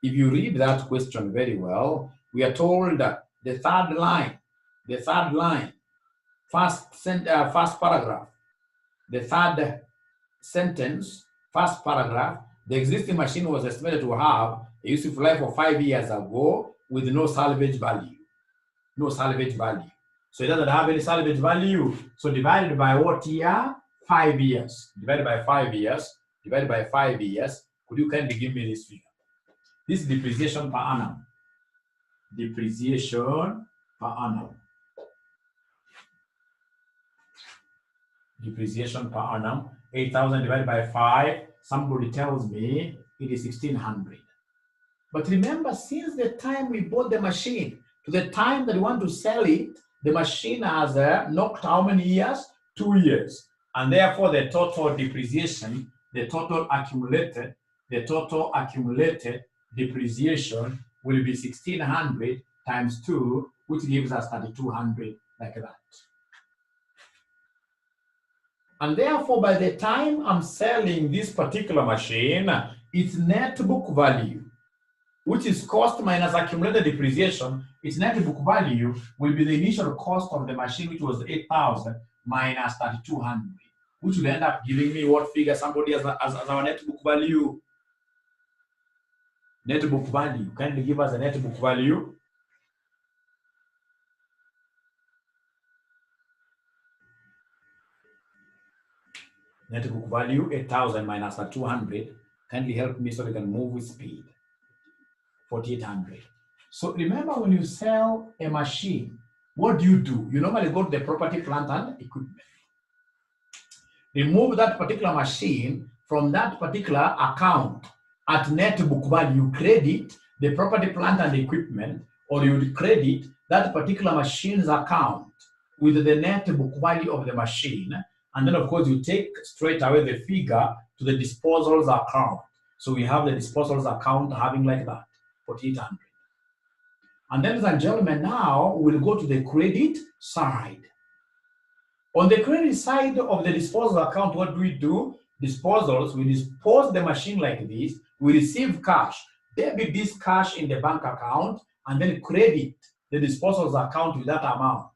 If you read that question very well, we are told that the third line, first paragraph, the third sentence, first paragraph, the existing machine was estimated to have a useful life of 5 years ago with no salvage value. No salvage value. So it doesn't have any salvage value. So divided by what year? 5 years. Divided by 5 years. Divided by 5 years. Could you kindly give me this figure? This is depreciation per annum. Depreciation per annum. Depreciation per annum. 8,000 divided by 5. Somebody tells me it is 1,600. But remember, since the time we bought the machine to the time that we want to sell it, the machine has knocked how many years? 2 years. And therefore, the total depreciation, the total accumulated depreciation will be 1,600 times 2, which gives us 3,200, like that. And therefore, by the time I'm selling this particular machine, its net book value, which is cost minus accumulated depreciation, its net book value will be the initial cost of the machine, which was 8,000 minus 3,200, which will end up giving me what figure? Somebody as our net book value. Net book value. Kindly give us a net book value. Net book value 8,000 minus 200. Kindly help me so we can move with speed. 4,800. So remember, when you sell a machine, what do? You normally go to the property, plant, and equipment. Remove that particular machine from that particular account at net book value. You credit the property, plant, and equipment, or you credit that particular machine's account with the net book value of the machine. And then, of course, you take straight away the figure to the disposals account. So we have the disposals account having like that, 4,800. And then, ladies and gentlemen, now we'll go to the credit side. On the credit side of the disposal account, what do we do? Disposals, we dispose the machine like this, we receive cash, debit this cash in the bank account, and then credit the disposals account with that amount.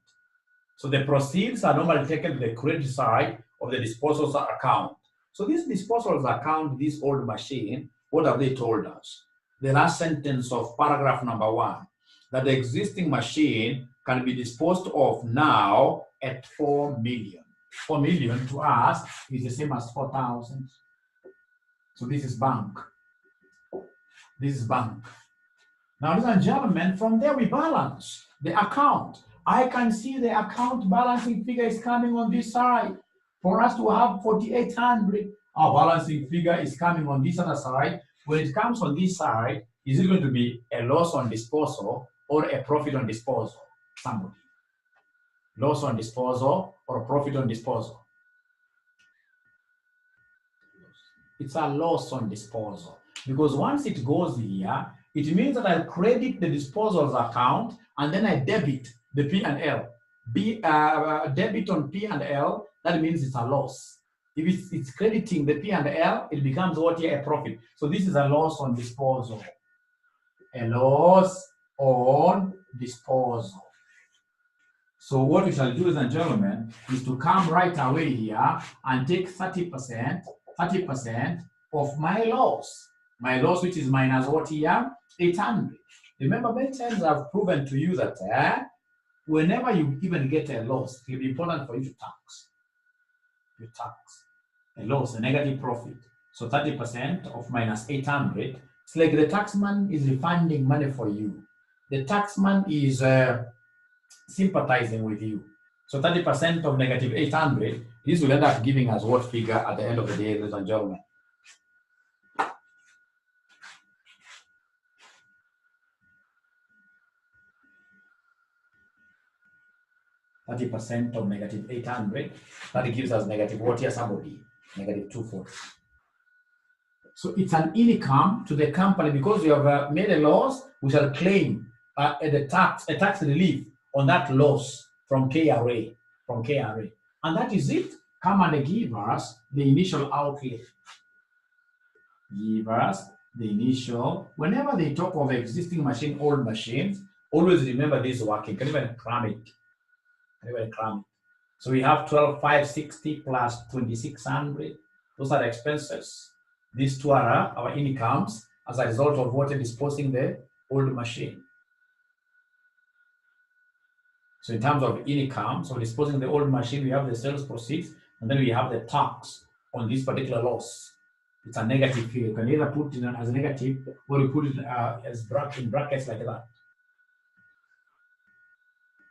So the proceeds are normally taken to the credit side of the disposals account. So this disposals account, this old machine, what have they told us? The last sentence of paragraph number 1, that the existing machine can be disposed of now at 4 million. 4 million to us is the same as 4,000. So this is bank. This is bank. Now, ladies and gentlemen, from there we balance the account. I can see the account balancing figure is coming on this side. For us to have 4,800, our balancing figure is coming on this other side. When it comes on this side, is it going to be a loss on disposal or a profit on disposal? Somebody. Loss on disposal or profit on disposal? It's a loss on disposal. Because once it goes here, it means that I credit the disposals account and then I debit the P&L. Debit on P&L, that means it's a loss. If it's crediting the P&L, it becomes what here? A profit. So this is a loss on disposal. A loss on disposal. So what we shall do, ladies and gentlemen, is to come right away here and take 30% of my loss. My loss, which is minus what here? 800. Remember, many times I've proven to you that whenever you even get a loss, it will be important for you to tax. You tax a loss, a negative profit. So 30% of minus 800, it's like the taxman is refunding money for you. The taxman is sympathizing with you. So 30% of negative 800, this will end up giving us what figure at the end of the day, ladies and gentlemen? 30% of negative 800. That gives us negative what here, somebody? Negative 240. So it's an income to the company because we have made a loss. We shall claim a tax relief on that loss from KRA, and that is it. Come and give us the initial outlay. Give us the initial. Whenever they talk of existing machine, old machines, always remember this working. Can even cram it. So we have 12,560 plus 2,600. Those are expenses. These two are our incomes as a result of what disposing the old machine. So in terms of income, so disposing the old machine, we have the sales proceeds, and then we have the tax on this particular loss. It's a negative figure. You can either put it as a negative or you put it as in brackets like that.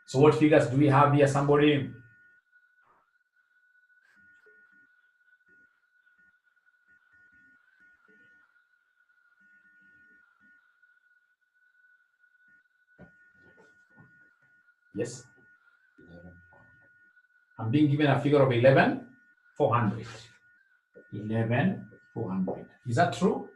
So what figures do we have here, somebody? Yes. I'm being given a figure of 11,400. 11,400. Is that true?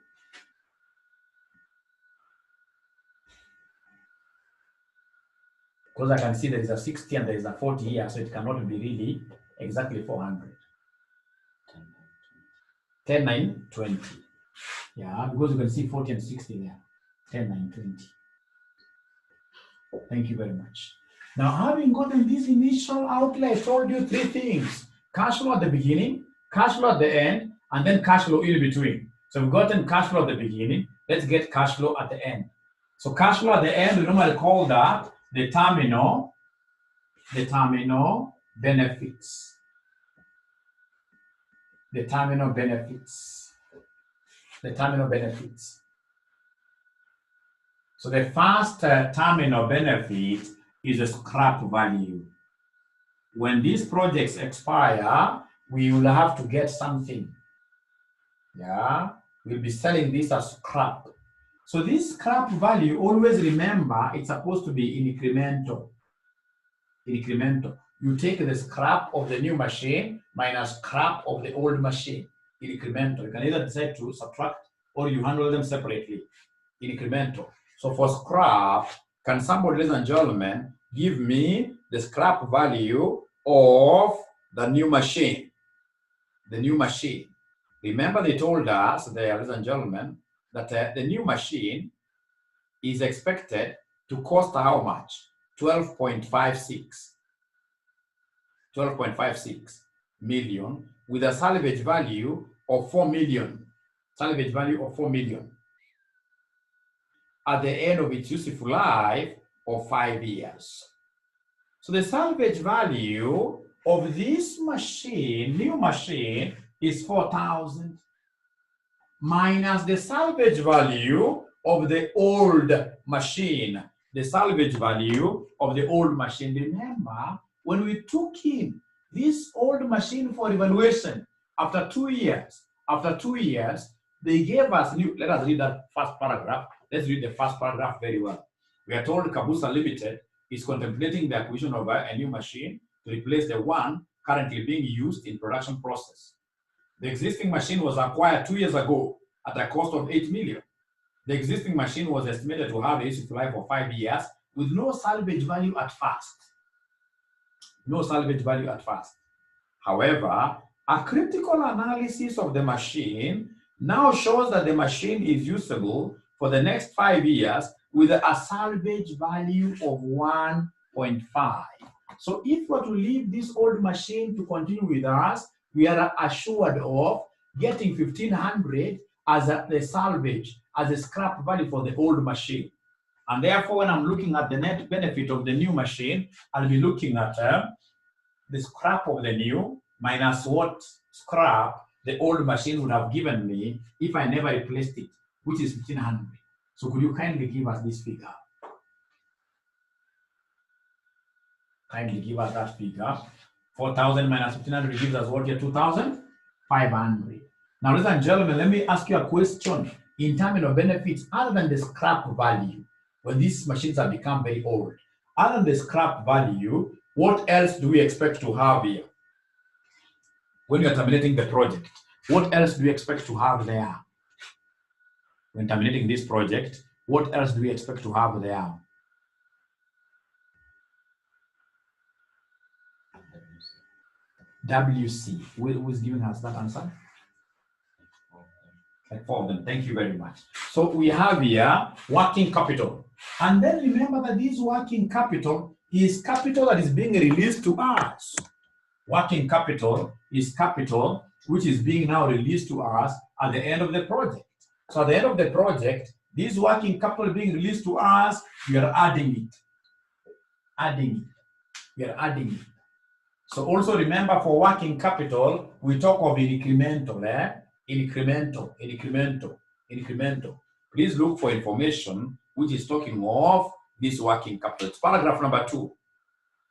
Because I can see there is a 60 and there is a 40 here, so it cannot be really exactly 400. 10, 9, 20. Yeah, because you can see 40 and 60 there. 10, 9, 20. Thank you very much. Now, having gotten this initial outlay, I told you three things. Cash flow at the beginning, cash flow at the end, and then cash flow in between. So we've gotten cash flow at the beginning. Let's get cash flow at the end. So cash flow at the end, we normally call that the terminal benefits. The terminal benefits. So the first terminal benefit is a scrap value. When these projects expire, we will have to get something. Yeah, we'll be selling this as scrap. So this scrap value, always remember, it's supposed to be incremental. You take the scrap of the new machine minus scrap of the old machine. Incremental. You can either decide to subtract or you handle them separately. Incremental. So for scrap, can somebody, ladies and gentlemen, give me the scrap value of the new machine? The new machine. Remember they told us there, ladies and gentlemen, that the new machine is expected to cost how much? 12.56 million with a salvage value of 4 million. Salvage value of 4 million. At the end of its useful life of 5 years. So the salvage value of this machine, new machine, is 4,000 minus the salvage value of the old machine. The salvage value of the old machine. Remember, when we took in this old machine for evaluation, after 2 years, they gave us new, let us read that first paragraph. Let's read the first paragraph very well. We are told Kabusa Limited is contemplating the acquisition of a new machine to replace the one currently being used in production process. The existing machine was acquired 2 years ago at a cost of 8 million. The existing machine was estimated to have a useful life of 5 years with no salvage value at first. However, a critical analysis of the machine now shows that the machine is usable for the next 5 years with a salvage value of 1.5. So if we're to leave this old machine to continue with us, we are assured of getting 1,500 as the salvage, as a scrap value for the old machine. And therefore, when I'm looking at the net benefit of the new machine, I'll be looking at the scrap of the new minus what scrap the old machine would have given me if I never replaced it, which is 1,500. So could you kindly give us this figure? Kindly give us that figure. 4,000 minus 1,500 gives us what here? 2,500. Now, ladies and gentlemen, let me ask you a question in terms of benefits other than the scrap value. When these machines have become very old, other than the scrap value, What else do we expect to have here? When you're terminating the project, what else do we expect to have there? When terminating this project, what else do we expect to have there? WC. Who is giving us that answer? Like 4 of them. Thank you very much. So we have here working capital. And then remember that this working capital is capital that is being released to us. Working capital is capital which is being now released to us at the end of the project. So at the end of the project, this working capital being released to us, we are adding it. We are adding it. So also remember, for working capital, we talk of incremental, incremental. Please look for information which is talking of this working capital. It's paragraph number 2,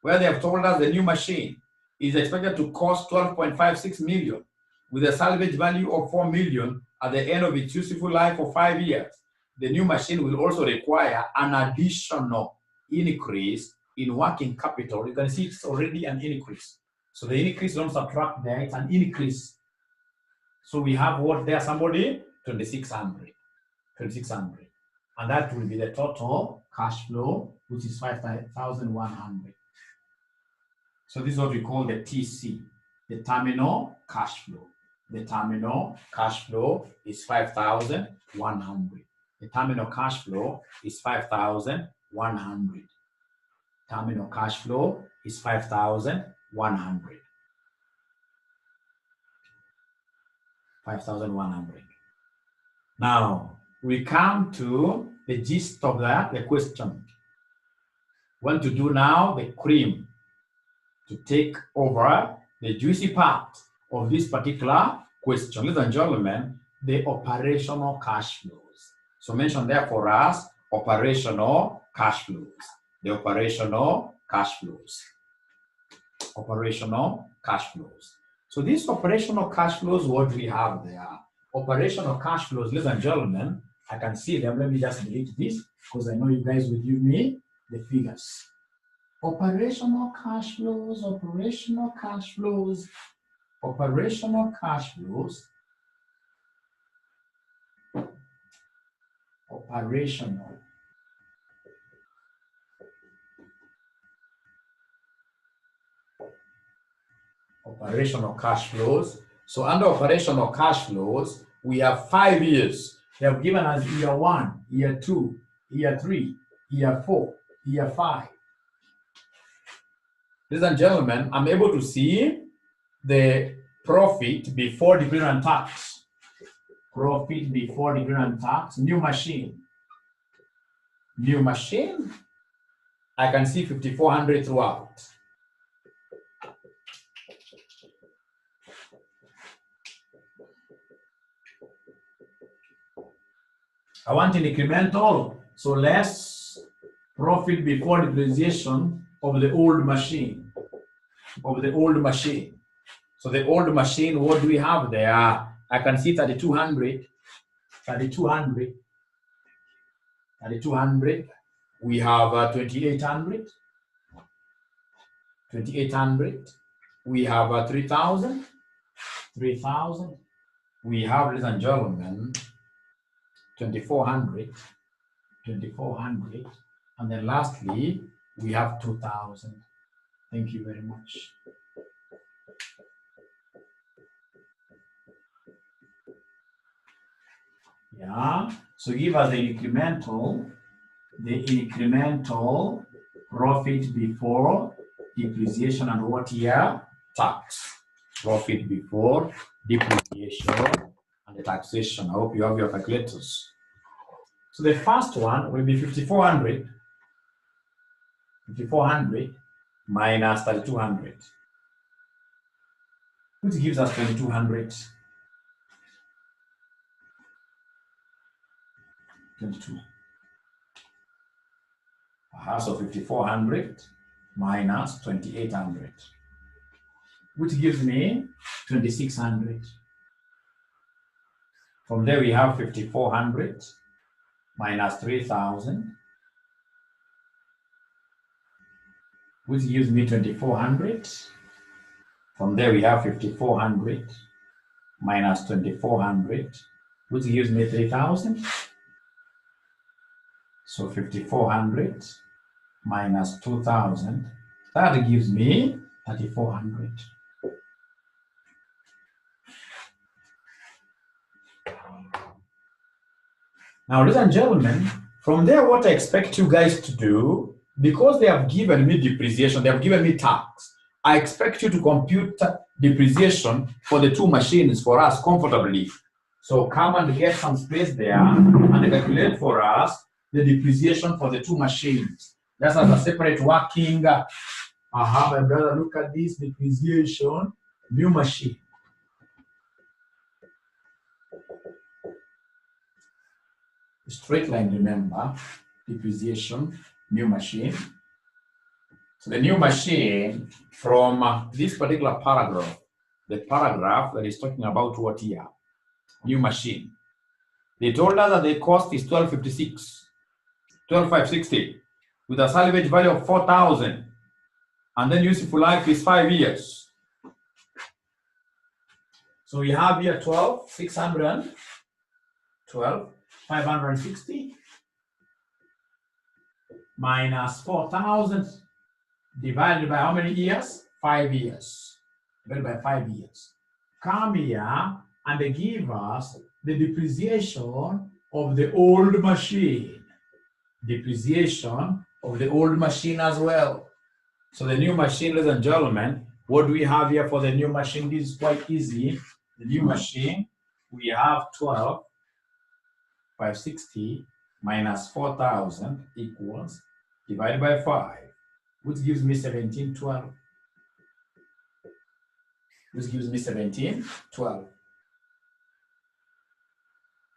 where they have told us the new machine is expected to cost 12.56 million with a salvage value of 4 million at the end of its useful life for 5 years. The new machine will also require an additional increase in working capital. You can see it's already an increase. So the increase, don't subtract there, it's an increase. So we have what there, somebody? 2,600. 2,600. And that will be the total cash flow, which is 5,100. So this is what we call the TC, the terminal cash flow. The terminal cash flow is 5,100. The terminal cash flow is 5,100. Terminal cash flow is 5,100. 5,100. Now, we come to the gist of that, the question. Want to do now the cream to take over the juicy part of this particular question. Ladies and gentlemen, the operational cash flows. So mention there for us, operational cash flows. The operational cash flows. Operational cash flows. So these operational cash flows, what do we have there? Operational cash flows, ladies and gentlemen, I can see them. Let me just delete this because I know you guys will give me the figures. Operational cash flows, operational cash flows, operational cash flows, operational. Operational cash flows. So under operational cash flows, we have 5 years. They have given us year 1, year 2, year 3, year 4, year 5. Ladies and gentlemen, I'm able to see the profit before depreciation and tax. Profit before depreciation and tax. New machine. New machine. I can see 5,400 throughout. I want an incremental, so less profit before depreciation of the old machine. So the old machine, what do we have there? I can see 3,200. We have 2,800. We have 3,000. We have, ladies and gentlemen, 2,400, and then lastly, we have 2,000. Thank you very much. Yeah, so give us the incremental profit before depreciation and what year? Tax. Profit before depreciation and the taxation. I hope you have your calculators. So the first one will be 5,400 minus 3,200, which gives us 2,200. 22. So 5,400 minus 2,800, which gives me 2,600. From there we have 5,400 minus 3,000 which gives me 2,400. From there we have 5,400 minus 2,400, which gives me 3,000. So 5,400 minus 2,000, that gives me 3,400. Now, ladies and gentlemen, from there, what I expect you guys to do, because they have given me depreciation, they have given me tax, I expect you to compute depreciation for the two machines for us comfortably. So come and get some space there and calculate for us the depreciation for the two machines. That's as a separate working. My brother, look at this depreciation, new machine. Straight line, remember, depreciation, new machine. So the new machine from this particular paragraph, the paragraph that is talking about what here? New machine. They told us that the cost is 12,560 with a salvage value of 4,000, and then useful life is 5 years. So we have here 12,600, 12,560 minus 4,000 divided by how many years? 5 years. Divided by 5 years. Come here and they give us the depreciation of the old machine. Depreciation of the old machine as well. So the new machine, ladies and gentlemen, what do we have here for the new machine? This is quite easy. The new machine, we have 12,560 minus 4,000 equals divided by 5, which gives me 1712. Which gives me 1712.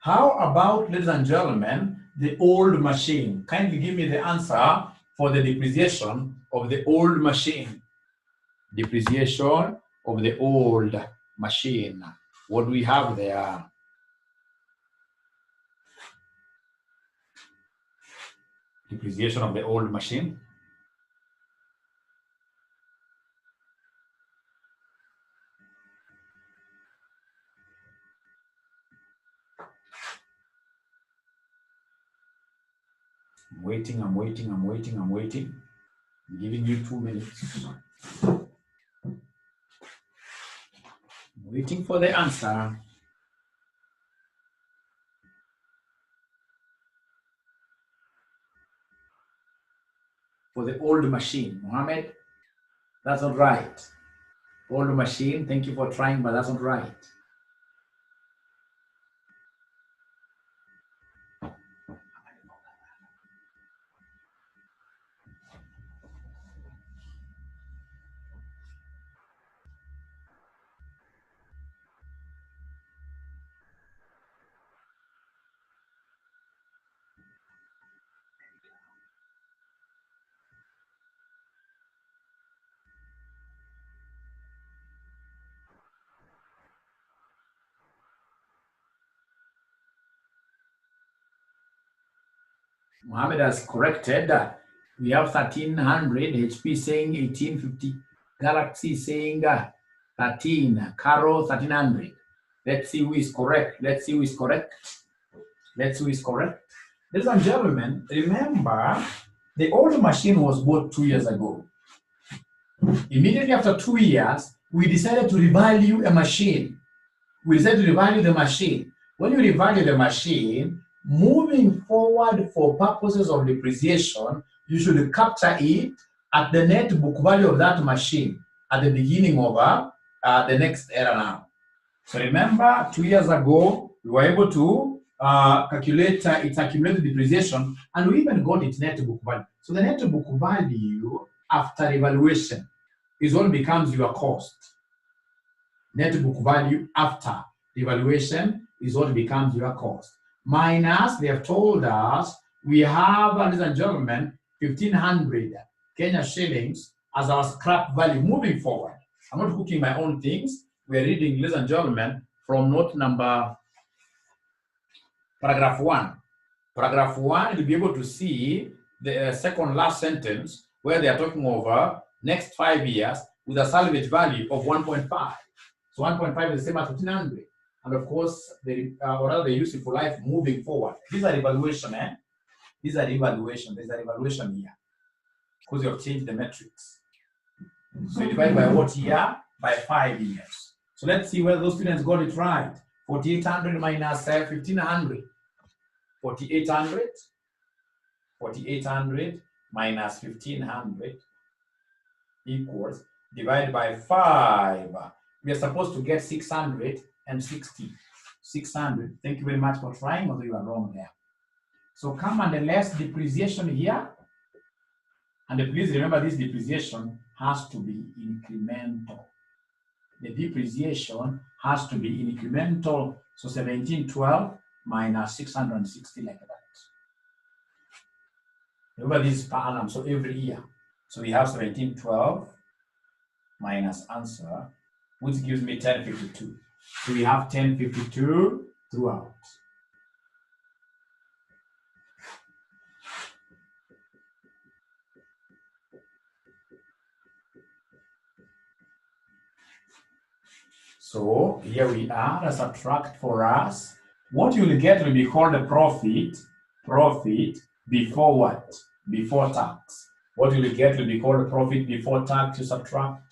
How about, ladies and gentlemen, the old machine? Kindly give me the answer for the depreciation of the old machine. Depreciation of the old machine. What do we have there? Depreciation of the old machine. I'm waiting. I'm giving you 2 minutes. I'm waiting for the answer. For the old machine. Mohammed, that's not right. Old machine, thank you for trying, but that's not right. Mohammed has corrected. We have 1300, HP saying 1850, Galaxy saying 13, Caro 1300. Let's see who is correct. Ladies and gentlemen, remember, the old machine was bought 2 years ago. Immediately after 2 years, we decided to revalue a machine. We decided to revalue the machine. When you revalue the machine, moving forward for purposes of depreciation, you should capture it at the net book value of that machine at the beginning of the next era now. So remember, 2 years ago, we were able to calculate its accumulated depreciation, and we even got its net book value. So the net book value after evaluation is what becomes your cost. Net book value after evaluation is what becomes your cost. Minus, they have told us, we have, ladies and gentlemen, 1,500 Kenya shillings as our scrap value moving forward. I'm not cooking my own things. We're reading, ladies and gentlemen, from note number, paragraph 1. Paragraph 1, you'll be able to see the second last sentence where they are talking over next 5 years with a salvage value of 1.5. So 1.5 is the same as 1500. And of course, whatever they use it for life moving forward. These are evaluation, eh? These are evaluation. There's an evaluation here because you have changed the metrics. So you divide by what year? By 5 years. So let's see whether those students got it right. 4800 minus 1500. 4800 minus 1500 equals, divided by 5. We are supposed to get 660. 600. Thank you very much for trying, although you are wrong there. So come and less depreciation here. And please remember, this depreciation has to be incremental. The depreciation has to be incremental. So 1712 minus 660, like that. Remember, this is per annum, so every year. So we have 1712 minus answer, which gives me 1052. So we have 1052 throughout. So here we are, a subtract for us. What you will get will be called a profit before what? Before tax. What you will get will be called a profit before tax, you subtract.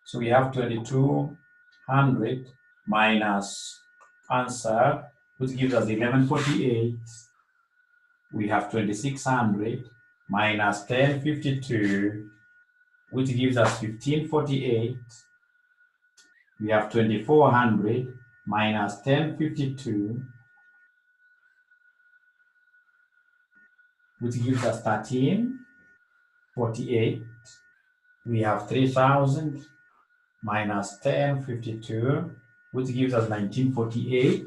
So we have 2200 minus answer, which gives us 1148. We have 2600 minus 1052, which gives us 1548. We have 2400 minus 1052, which gives us 1348. We have 3000 minus 1052, which gives us 1948.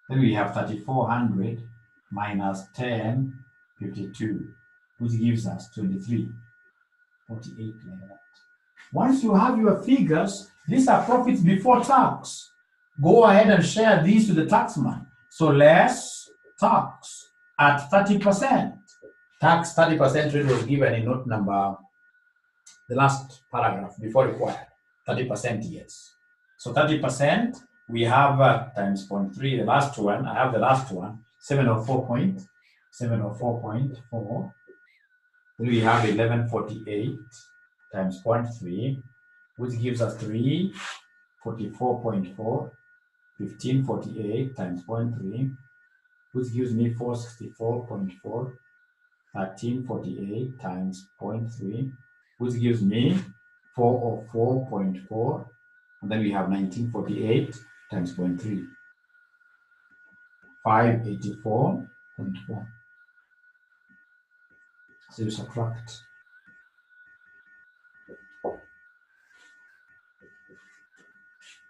Then we have 3400 minus 1052, which gives us 2348, like that. Once you have your figures, these are profits before tax. Go ahead and share these to the taxman. So less tax at 30%. Tax 30% rate was given in note number, the last paragraph before required. 30% yes. So 30%, we have times 0.3, the last one. I have the last one, 704.4. Then we have 1148 times 0.3, which gives us 344.4, 1548 times 0.3, which gives me 464.4, 1348 times 0.3, which gives me 404.4, and then we have 1948 times 0.3, 584.4. So you subtract.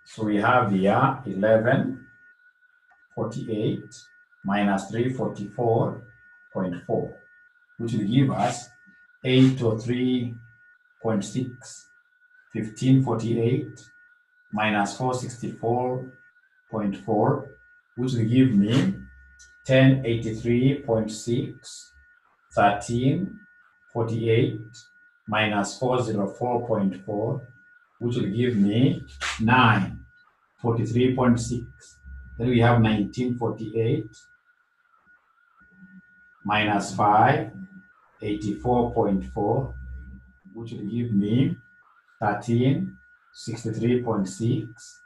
So we have here 1148 minus 344.4, which will give us 803.6. 1548 minus 464.4, which will give me 1083.6. 1348 minus 404.4, which will give me 943.6. Then we have 1948 minus 584.4, which will give me 1363.6.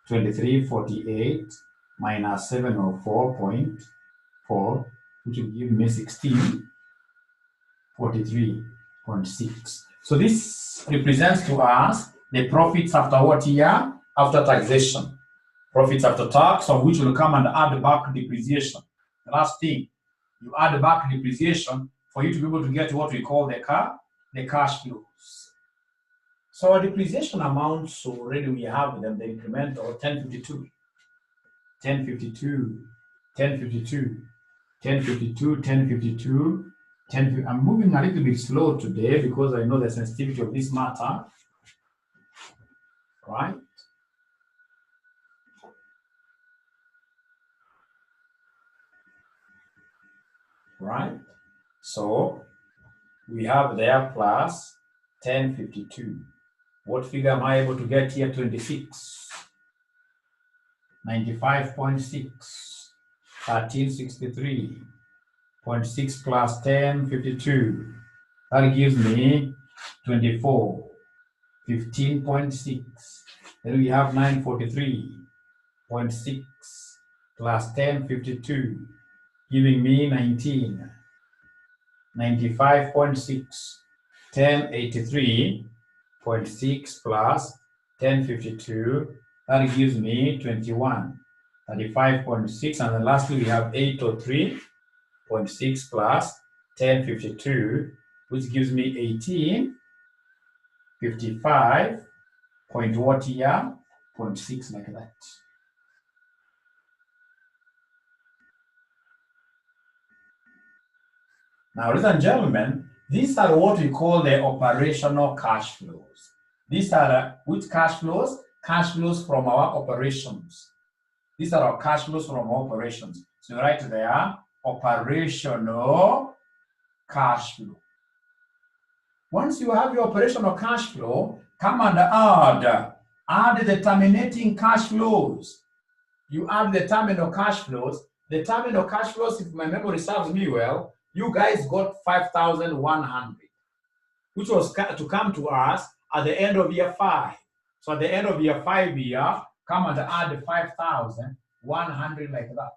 2348 minus 704.4, which will give me 1643.6. So this represents to us the profits after what year? After taxation. Profits after tax, of which will come and add back depreciation. The last thing, you add back depreciation for you to be able to get what we call the cash flows. So our depreciation amounts already we have them, the incremental 1052, 1052, 1052, 1052, 1052, 10. I'm moving a little bit slow today because I know the sensitivity of this matter, right? Right. So we have there plus 1052. What figure am I able to get here? 26. 95.6. 1363.6 plus 1052. That gives me 24. 15.6. Then we have 943.6 plus 1052, giving me 19. 95.6. 1083.6 plus 1052. That gives me 21. 35.6. And then lastly, we have 803.6 plus 1052, which gives me 18. 55 point what here? 0.6, like that. Now, ladies and gentlemen, these are what we call the operational cash flows. These are which cash flows? Cash flows from our operations. These are our cash flows from our operations. So right there, operational cash flow. Once you have your operational cash flow, come and add the terminating cash flows. You add the terminal cash flows. The terminal cash flows, if my memory serves me well, you guys got 5,100, which was to come to us at the end of year 5. So at the end of year 5 here, come and add 5,100 like that.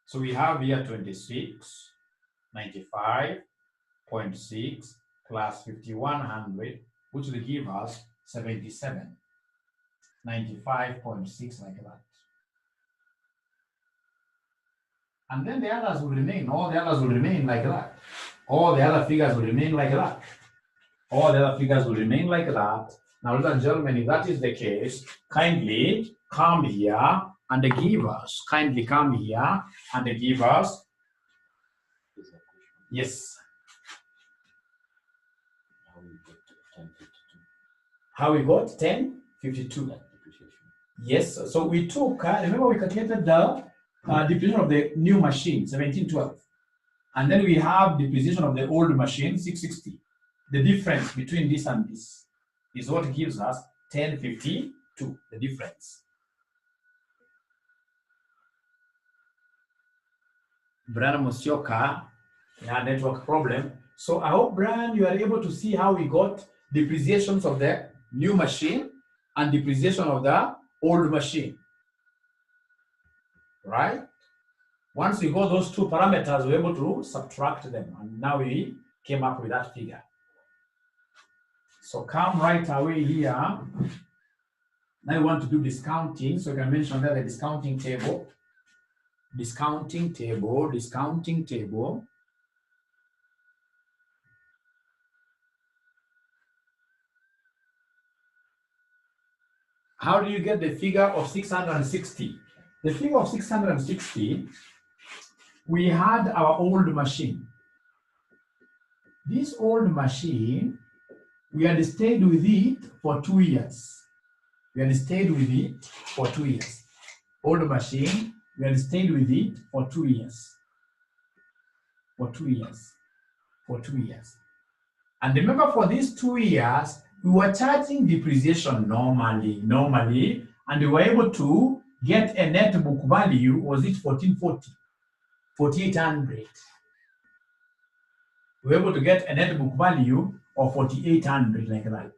So we have here 26, 95.6 plus 5,100, which will give us 77, 95.6 like that. And then the others will remain, all the others will remain like that. All the other figures will remain like that. All the other figures will remain like that. Now, ladies and gentlemen, if that is the case, kindly come here and give us. Kindly come here and give us. Yes. How we got 1052? Yes. So we took, remember we calculated the depreciation of the new machine, 1712. And then we have depreciation of the old machine, 660. The difference between this and this is what gives us 1052, the difference. Brian Musioka had a network problem. So I hope, Brian, you are able to see how we got depreciations of the new machine and depreciation of the old machine. Right? Once we got those two parameters, we were able to subtract them. And now we came up with that figure. So come right away here. Now we want to do discounting. So you can mention there the discounting table. Discounting table, discounting table. How do you get the figure of 660? The figure of 660, we had our old machine. This old machine, we had stayed with it for 2 years. We had stayed with it for 2 years. Old machine, we had stayed with it for 2 years. For 2 years. For 2 years. And remember, for these 2 years, we were charging depreciation normally, and we were able to get a net book value, was it 1440, 4,800. We were able to get a net book value of 4,800 like that.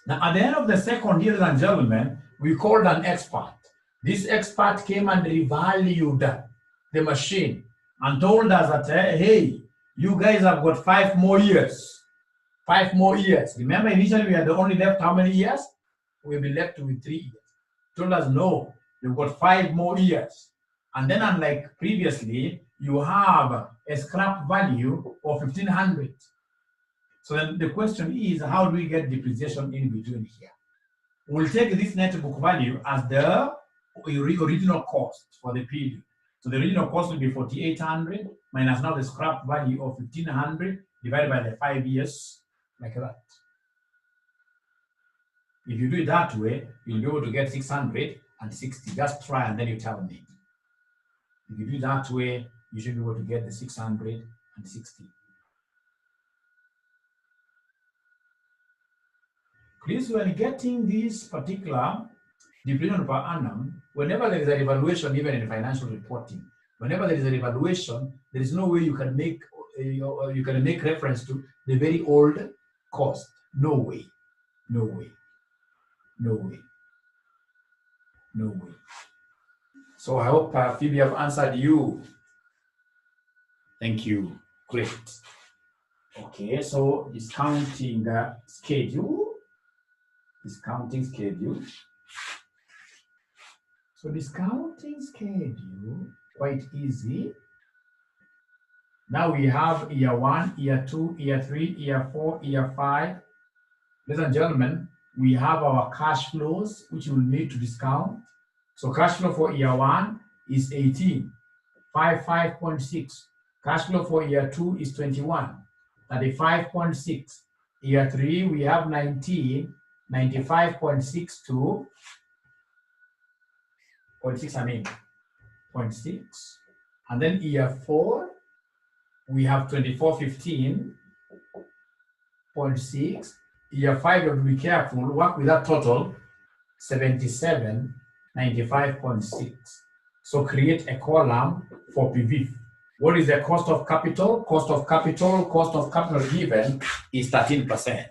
Now, at the end of the second year, ladies and gentlemen, we called an expert. This expert came and revalued the machine and told us that, hey, you guys have got 5 more years. 5 more years. Remember, initially we had only left how many years? We'll be left with 3 years. Told us, no, you've got 5 more years. And then, unlike previously, you have a scrap value of 1,500. So then the question is, how do we get depreciation in between here? We'll take this net book value as the original cost for the period. So the original cost will be 4,800 minus now the scrap value of 1,500 divided by the 5 years, like that. If you do it that way, you'll be able to get 660. Just try and then you tell me. If you do it that way, you should be able to get the 660. Please, when getting this particular depreciation per annum, whenever there is a revaluation, even in financial reporting, whenever there is a revaluation, there is no way you can make reference to the very old cost. No way. No way. No way. No way. So I hope Phoebe have answered you. Thank you. Great. Okay, so discounting schedule. Discounting schedule. So discounting schedule, quite easy. Now we have year 1, year 2, year 3, year 4, year 5. Ladies and gentlemen, we have our cash flows, which we'll need to discount. So cash flow for year 1 is 18, 55.6. Cash flow for year 2 is 21, 35.6. Year 3, we have 19, 95.6 to 0.6. And then year 4, we have 2415.6. Year 5, you have to be careful, work with that total, 7795.6. So create a column for PV. What is the cost of capital? Cost of capital given is 13%.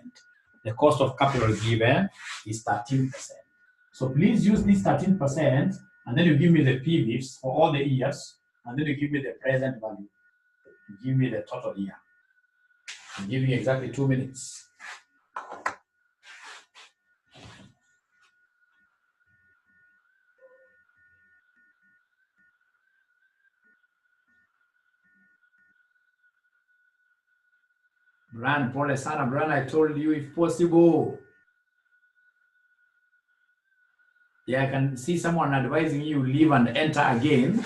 The cost of capital given is 13%. So please use this 13%, and then you give me the PVs for all the years, and then you give me the present value. You give me the total year. I'm giving you exactly 2 minutes. Brian, Paul, Sana, Brian, I told you if possible. Yeah, I can see someone advising you leave and enter again.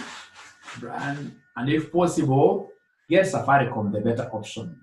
Brian, and if possible, get Safaricom, the better option.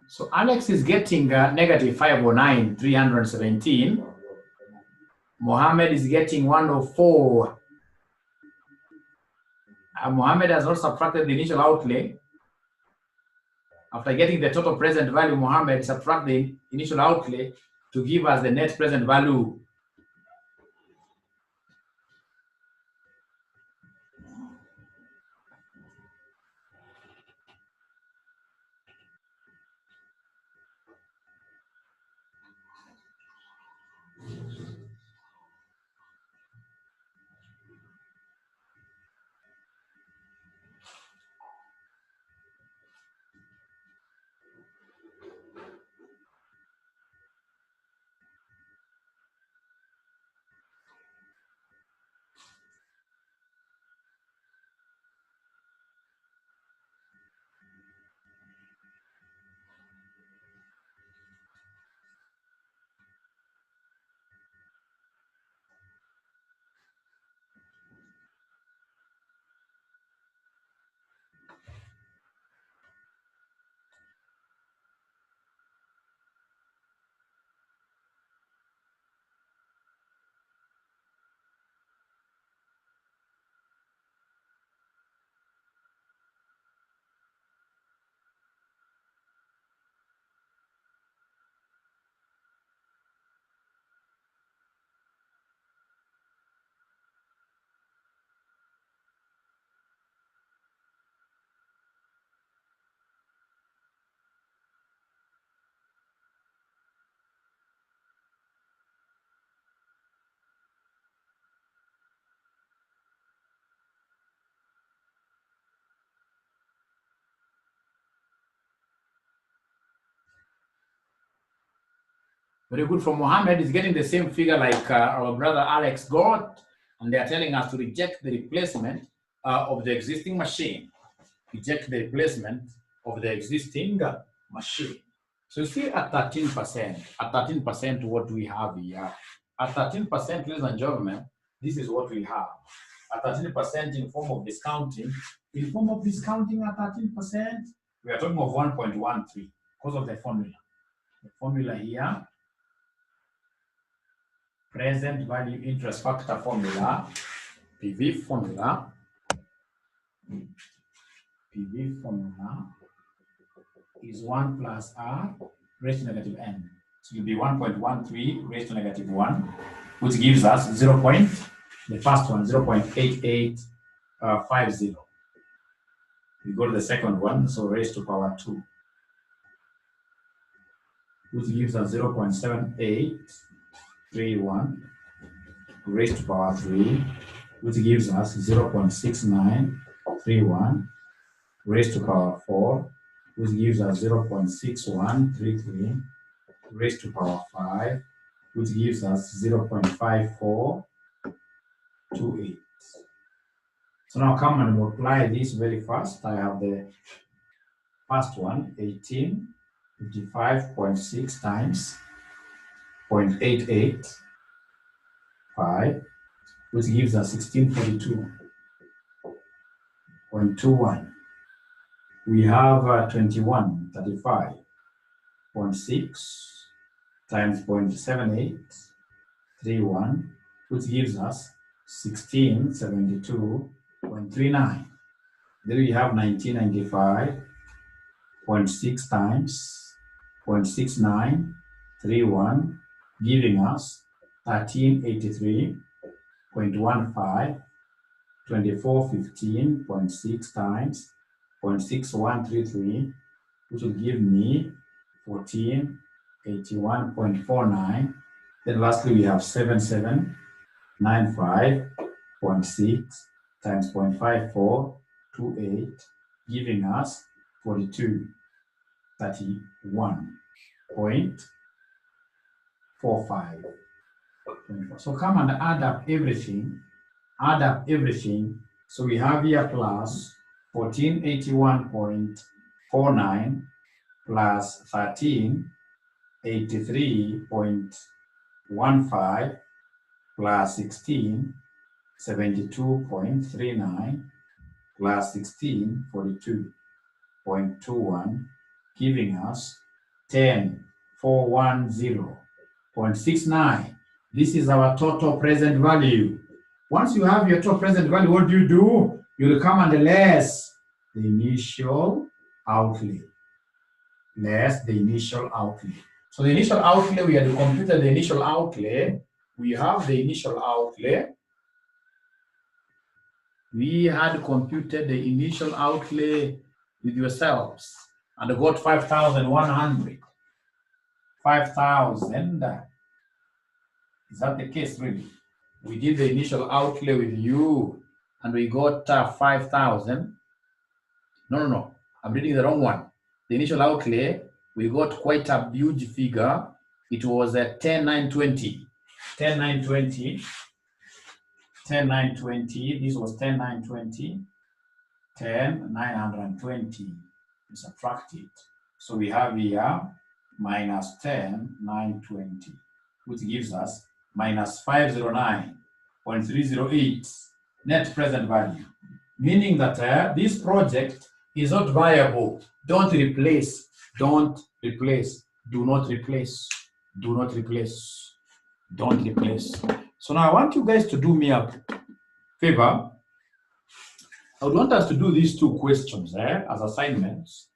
So Alex is getting negative 509, 317. Mohammed is getting 104. Mohammed has not subtracted the initial outlay. After getting the total present value, Mohammed subtract the initial outlay to give us the net present value. Very good. From Mohammed is getting the same figure like our brother Alex got, and they are telling us to reject the replacement of the existing machine. Reject the replacement of the existing machine. So you see at 13%, what we have here. At 13%, ladies and gentlemen, this is what we have. At 13% in form of discounting. In form of discounting at 13%, we are talking of 1.13 because of the formula. The formula here, present value interest factor formula, PV formula is 1 plus R raised to negative n. So it will be 1.13 raised to negative 1, which gives us the first one, 0.8850. We go to the second one, so raised to power 2, which gives us 0.7831 raised to power 3, which gives us 0.6931 raised to power 4, which gives us 0.6133 raised to power 5, which gives us 0.5428. So now come and multiply this very fast. I have the first one, 1855.6 times 0.885, which gives us 1642.21. We have 2135.6 times 0.7831, which gives us 1672.39. Then we have 1995.6 times 0.6931, giving us 1383.15, 2415.6 times 0.6133, which will give me 1481.49. Then lastly, we have 7795.6 times 0.5428, giving us 4231.45. So come and add up everything. So we have here plus 1481.49 plus 1383.15 plus 1672.39 plus 1642.21, giving us 10410.69. This is our total present value. Once you have your total present value, what do? You'll come and less the initial outlay. Less the initial outlay. So the initial outlay, we had computed the initial outlay. We have the initial outlay. We had computed the initial outlay with yourselves and got 5,100. 5,000. Is that the case, really? We did the initial outlay with you and we got 5,000. No. I'm reading the wrong one. The initial outlay, we got quite a huge figure. It was 10,920. 10,920. 10,920. This was 10,920. 10,920. We subtract it. So we have here minus 10,920, which gives us minus 509.308 net present value. Meaning that this project is not viable. Don't replace. Don't replace. Do not replace. Do not replace. Don't replace. So now I want you guys to do me a favor. I would want us to do these two questions as assignments.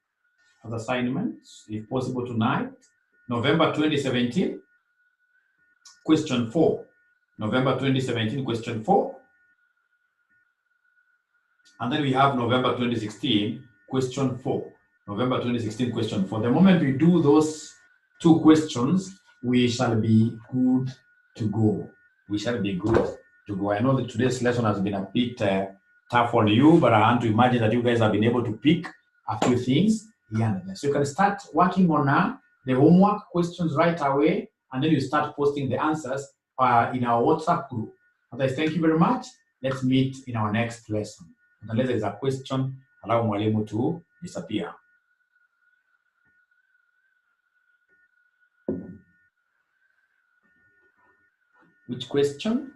As assignments, if possible tonight. November 2017, question 4. November 2017, question 4. And then we have November 2016, question 4. November 2016, question 4. The moment we do those two questions, we shall be good to go. We shall be good to go. I know that today's lesson has been a bit tough on you, but I want to imagine that you guys have been able to pick a few things here and there. So you can start working on the homework questions right away and then you start posting the answers in our WhatsApp group. Otherwise, thank you very much. Let's meet in our next lesson. Unless there is a question, allow mwalimu to disappear. Which question?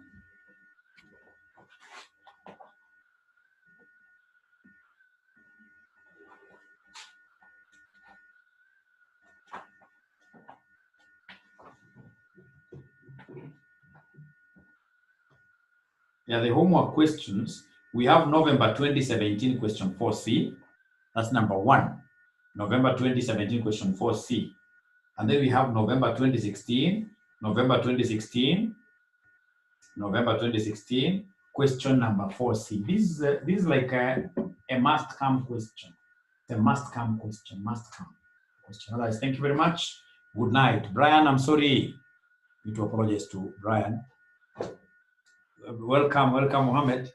Yeah, the homework questions. We have November 2017 question 4C. That's number 1. November 2017 question 4C. And then we have November 2016, November 2016, November 2016, question number 4C. This is like a must-come question. It's a must-come question, must-come question. Otherwise, thank you very much. Good night. Brian, I'm sorry. I need to apologize to Brian. Welcome, Mohammed.